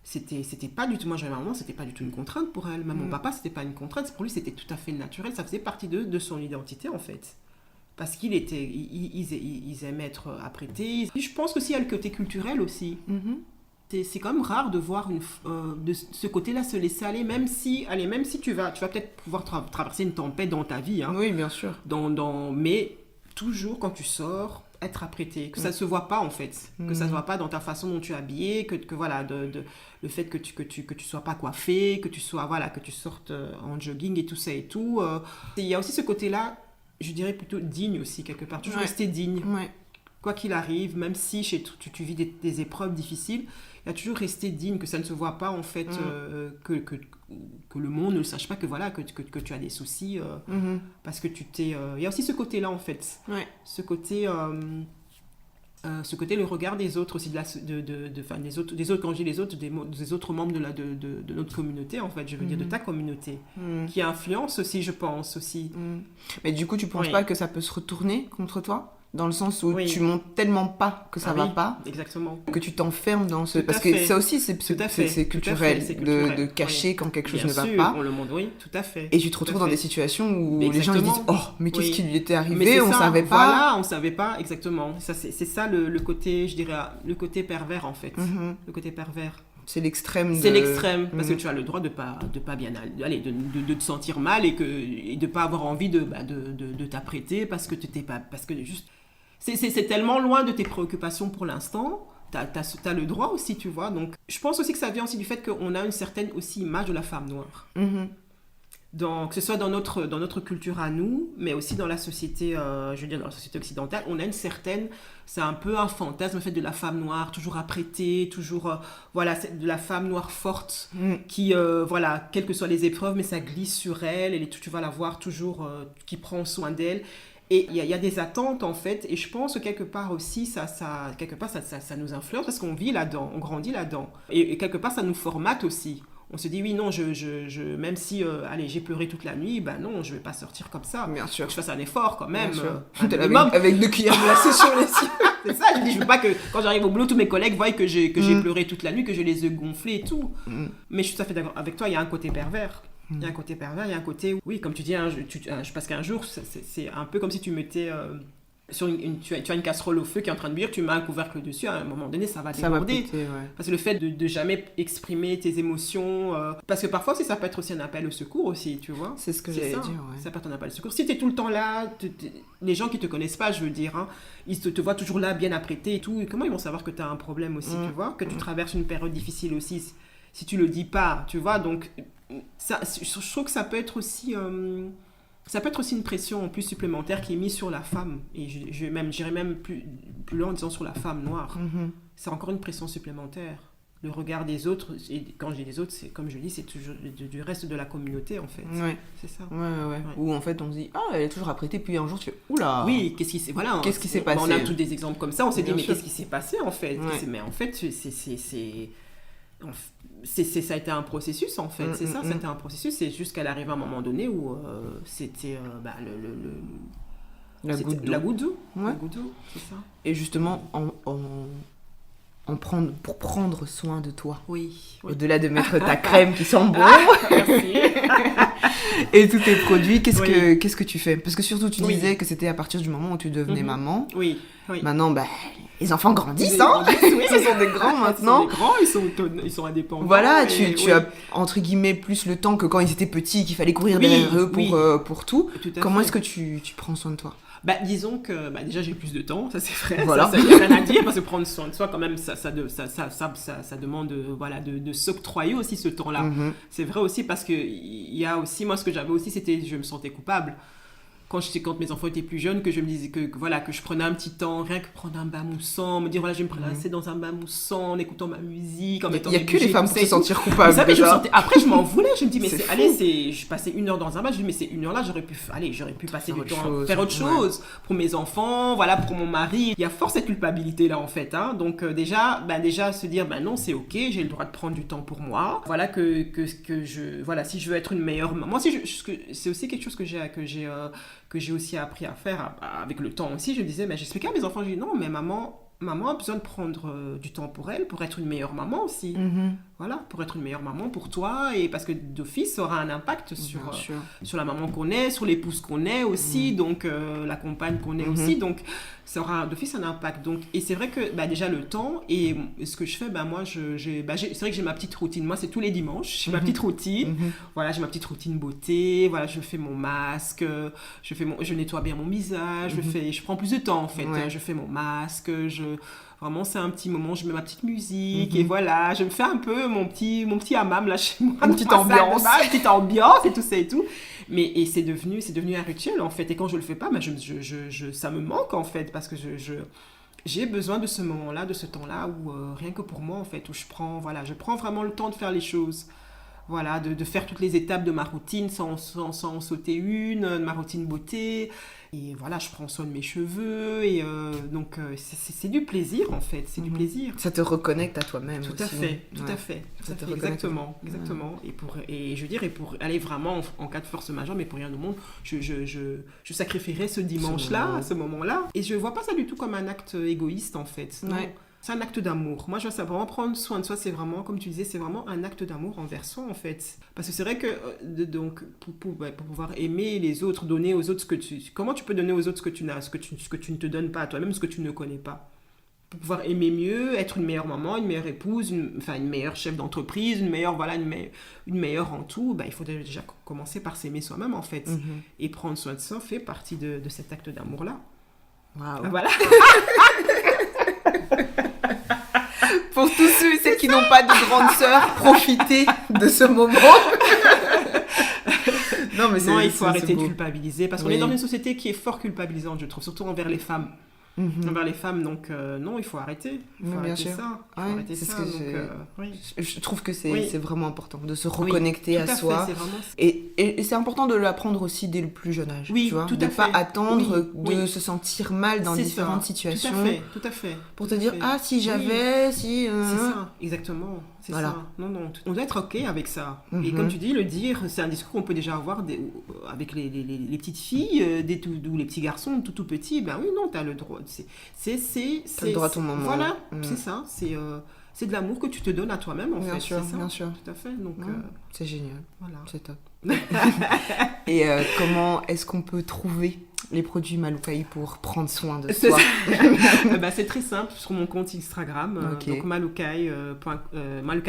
B: c'était pas du tout, moi j'avais ma maman, c'était pas du tout une contrainte pour elle, même mon papa c'était pas une contrainte, pour lui c'était tout à fait naturel, ça faisait partie de son identité en fait, parce qu'ils aimaient être apprêtés. Je pense aussi il y a le côté culturel aussi. C'est quand même rare de voir de ce côté-là se laisser aller, même si tu vas peut-être pouvoir traverser une tempête dans ta vie, hein.
A: Oui, bien sûr.
B: Mais toujours quand tu sors, être apprêté, que ça se voit pas en fait, que ça se voit pas dans ta façon dont tu es habillé, que voilà, le fait que tu sois pas coiffé, que tu sortes en jogging et tout ça et tout. Il y a aussi ce côté-là, je dirais plutôt digne aussi quelque part, toujours rester digne. Quoi qu'il arrive, même si tu vis des épreuves difficiles, il y a toujours resté digne, que ça ne se voit pas en fait, que le monde ne le sache pas, que voilà, que tu as des soucis, parce que tu t'es... Il y a aussi ce côté-là en fait, ce côté, le regard des autres aussi, des autres, quand je dis les autres, des autres membres de notre communauté en fait, je veux dire de ta communauté, qui influence aussi, je pense aussi.
A: Mais du coup, tu penses pas que ça peut se retourner contre toi ? Dans le sens où tu montres tellement pas que ça va pas,
B: exactement,
A: que tu t'enfermes dans ce... Parce que ça aussi, c'est culturel, de cacher quand quelque chose ne va pas.
B: On le montre, oui, tout à fait.
A: Et tu te retrouves dans des situations où les gens ils disent « Oh, mais qu'est-ce qui lui était arrivé ? On savait pas. »
B: Voilà, on savait pas, exactement. C'est ça le côté, je dirais, le côté pervers en fait. Le côté pervers.
A: C'est l'extrême.
B: C'est l'extrême, parce que tu as le droit de pas bien aller, de te sentir mal et de pas avoir envie de t'apprêter parce que juste... C'est tellement loin de tes préoccupations pour l'instant, t'as le droit aussi, tu vois. Donc, je pense aussi que ça vient aussi du fait qu'on a une certaine aussi image de la femme noire. Donc, que ce soit dans notre culture à nous, mais aussi dans la société, je veux dire, dans la société occidentale, on a une certaine... C'est un peu un fantasme, le fait de la femme noire, toujours apprêtée, toujours... de la femme noire forte, qui, quelles que soient les épreuves, mais ça glisse sur elle, tu vas la voir toujours, qui prend soin d'elle. Et il y a des attentes, en fait, et je pense que quelque part aussi, ça nous influence, parce qu'on vit là-dedans, on grandit là-dedans. Et quelque part, ça nous formate aussi. On se dit, oui, non, même si, j'ai pleuré toute la nuit, ben non, je vais pas sortir comme ça.
A: Bien sûr.
B: Faut que je fasse un effort, quand même.
A: Avec 2 cuillères glacées sur les yeux.
B: C'est ça, je veux pas que, quand j'arrive au boulot, tous mes collègues voient que j'ai pleuré toute la nuit, que j'ai les yeux gonflés et tout. Mais je suis tout à fait d'accord avec toi, il y a un côté pervers. Il y a un côté pervers, il y a un côté... Oui, comme tu dis, parce qu'un jour, c'est un peu comme si tu mettais... tu as une casserole au feu qui est en train de bouillir, tu mets un couvercle dessus, à un moment donné, ça va déborder. Parce que le fait de jamais exprimer tes émotions... parce que parfois, ça peut être aussi un appel au secours aussi, tu vois.
A: C'est ce que j'allais dire,
B: Ça peut être un appel au secours. Si tu es tout le temps là, les gens qui te connaissent pas, je veux dire, ils te voient toujours là, bien apprêté et tout. Et comment ils vont savoir que tu as un problème aussi, tu vois, que tu traverses une période difficile aussi, si tu le dis pas, tu vois. Donc... Ça, je trouve que ça peut être aussi une pression en plus supplémentaire qui est mise sur la femme, et j'irais même plus loin en disant sur la femme noire. C'est encore une pression supplémentaire, le regard des autres, et quand je dis des autres, c'est comme je dis, c'est toujours du reste de la communauté en fait. C'est ça.
A: Où en fait on se dit elle est toujours apprêtée, puis un jour tu fais oula,
B: qu'est-ce qui s'est passé. On a tous des exemples comme ça, on s'est dit mais qu'est-ce qui s'est passé en fait. Mais en fait ça a été un processus en fait, c'était un processus, c'est juste qu'elle arrive à un moment donné où c'était
A: la goutte d'eau,
B: c'est ça.
A: Et justement pour prendre soin de toi, au-delà de mettre ta crème qui sent bon,
B: merci.
A: et tous tes produits, qu'est-ce que tu fais? Parce que surtout tu disais que c'était à partir du moment où tu devenais maman. Maintenant les enfants grandissent, ils sont des grands maintenant.
B: Ils sont des grands, ils sont indépendants.
A: Voilà, tu as entre guillemets plus le temps que quand ils étaient petits, qu'il fallait courir derrière eux pour tout. Comment est-ce que tu prends soin de toi?
B: Disons que déjà j'ai plus de temps, ça c'est vrai,
A: voilà.
B: Ça y a rien à dire, parce que prendre soin de soi quand même ça demande de s'octroyer aussi ce temps-là. C'est vrai aussi, parce que il y a aussi, moi ce que j'avais aussi, c'était, je me sentais coupable quand mes enfants étaient plus jeunes, que je me disais que je prenais un petit temps, rien que prendre un bain moussant, me dire je vais me prélasser dans un bain moussant en écoutant ma musique, en mettant
A: il y a que les femmes pour se sentir coupables.
B: Après je m'en voulais, je me dis mais je passais 1 heure dans un bain, je me dis mais ces 1 heure là j'aurais pu passer du temps faire autre chose pour mes enfants, pour mon mari. Il y a fort cette culpabilité là en fait, donc déjà se dire non, c'est ok, j'ai le droit de prendre du temps pour moi, si je veux être une meilleure maman. Moi aussi c'est aussi quelque chose que j'ai aussi appris à faire avec le temps aussi. Je disais, j'expliquais à mes enfants, je dis non, mais maman a besoin de prendre du temps pour elle, pour être une meilleure maman aussi. Pour être une meilleure maman pour toi, et parce que d'office, ça aura un impact sur la maman qu'on est, sur l'épouse qu'on est aussi, donc la compagne qu'on est aussi, donc ça aura d'office un impact. Donc, et c'est vrai que déjà le temps, et ce que je fais, moi, c'est vrai que j'ai ma petite routine. Moi, c'est tous les dimanches, j'ai ma petite routine. J'ai ma petite routine beauté, je fais mon masque, je nettoie bien mon visage, je prends plus de temps en fait. Je fais mon masque, vraiment, c'est un petit moment, je mets ma petite musique, et je me fais un peu mon petit hammam là chez moi.
A: Une petite ambiance
B: et tout ça et tout. Mais c'est devenu un rituel en fait. Et quand je le fais pas, ça me manque en fait, parce que j'ai besoin de ce moment-là, de ce temps-là où rien que pour moi en fait, où je prends vraiment le temps de faire les choses. Voilà, de faire toutes les étapes de ma routine sans sauter une, de ma routine beauté. Et voilà, je prends soin de mes cheveux. Et donc, c'est du plaisir, en fait. C'est du plaisir.
A: Ça te reconnecte à toi-même
B: tout
A: aussi.
B: Tout à fait. Exactement. Et je dirais, pour aller vraiment en cas de force majeure, mais pour rien au monde, je sacrifierais ce dimanche-là, ce moment-là. Et je ne vois pas ça du tout comme un acte égoïste, en fait. Non. Ouais. C'est un acte d'amour. Moi, je vois ça vraiment, prendre soin de soi, c'est vraiment, comme tu disais, c'est vraiment un acte d'amour envers soi, en fait. Parce que c'est vrai que, donc, pour pouvoir aimer les autres, donner aux autres comment tu peux donner aux autres ce que tu n'as, ce que tu ne te donnes pas à toi-même, ce que tu ne connais pas. Pour pouvoir aimer mieux, être une meilleure maman, une meilleure épouse, une meilleure chef d'entreprise, une meilleure en tout, il faut déjà commencer par s'aimer soi-même, en fait. Et prendre soin de soi fait partie de cet acte d'amour-là.
A: Waouh.
B: Voilà.
A: Pour tous ceux et celles qui n'ont pas de grande sœur, profitez de ce moment.
B: Non, il faut arrêter de culpabiliser parce qu'on est dans une société qui est fort culpabilisante, je trouve, surtout envers les femmes. Envers les femmes, donc non, il faut arrêter. Il faut arrêter ça.
A: Je trouve que c'est vraiment important de se reconnecter à soi. Et c'est important de l'apprendre aussi dès le plus jeune âge.
B: Oui,
A: tu vois,
B: tout à
A: de ne pas attendre
B: de
A: se sentir mal dans différentes situations.
B: Tout à fait.
A: Pour te dire, si j'avais, si...
B: C'est ça, exactement. C'est ça. Non, on doit être OK avec ça. Et comme tu dis, le dire, c'est un discours qu'on peut déjà avoir avec les petites filles ou les petits garçons tout petits. Ben oui, non, t'as le droit.
A: T'as le droit à ton moment.
B: Voilà, c'est ça. C'est de l'amour que tu te donnes à toi-même, en fait.
A: Bien sûr.
B: Tout à fait. Donc,
A: c'est génial.
B: Voilà.
A: C'est top. Et comment est-ce qu'on peut trouver les produits Maloukaï pour prendre soin de soi?
B: C'est très simple, sur mon compte Instagram, donc Maloukaï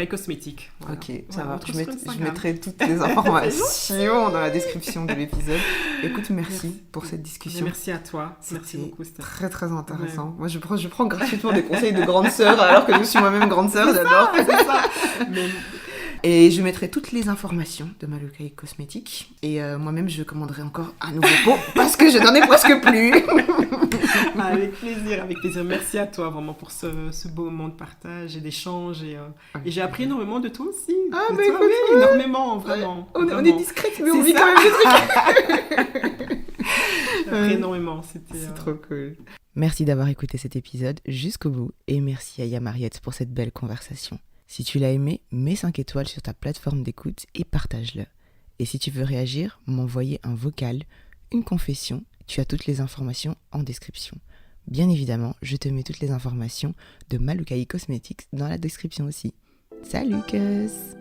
B: Cosmétique. Voilà.
A: Ok, ça va. Je mettrai toutes les informations dans la description de l'épisode. Écoute, merci pour cette discussion.
B: Merci à toi. Merci beaucoup.
A: C'était très très intéressant. Ouais. Moi, je prends gratuitement des conseils de grande sœur alors que je suis moi-même grande sœur, j'adore.
B: C'est ça.
A: Et je mettrai toutes les informations de Maloukaï Cosmétique. Et moi-même, je commanderai encore un nouveau pot parce que je n'en ai presque plus.
B: Avec plaisir. Merci à toi vraiment pour ce beau moment de partage et d'échange. Et j'ai appris énormément de toi aussi.
A: Oui,
B: énormément, vraiment.
A: On est discrète, mais on vit quand même des trucs.
B: J'ai appris énormément.
A: C'est trop cool. Merci d'avoir écouté cet épisode jusqu'au bout. Et merci à Yamariette pour cette belle conversation. Si tu l'as aimé, mets 5 étoiles sur ta plateforme d'écoute et partage-le. Et si tu veux réagir, m'envoyer un vocal, une confession, tu as toutes les informations en description. Bien évidemment, je te mets toutes les informations de Maloukaï Cosmetics dans la description aussi. Salut, Cus!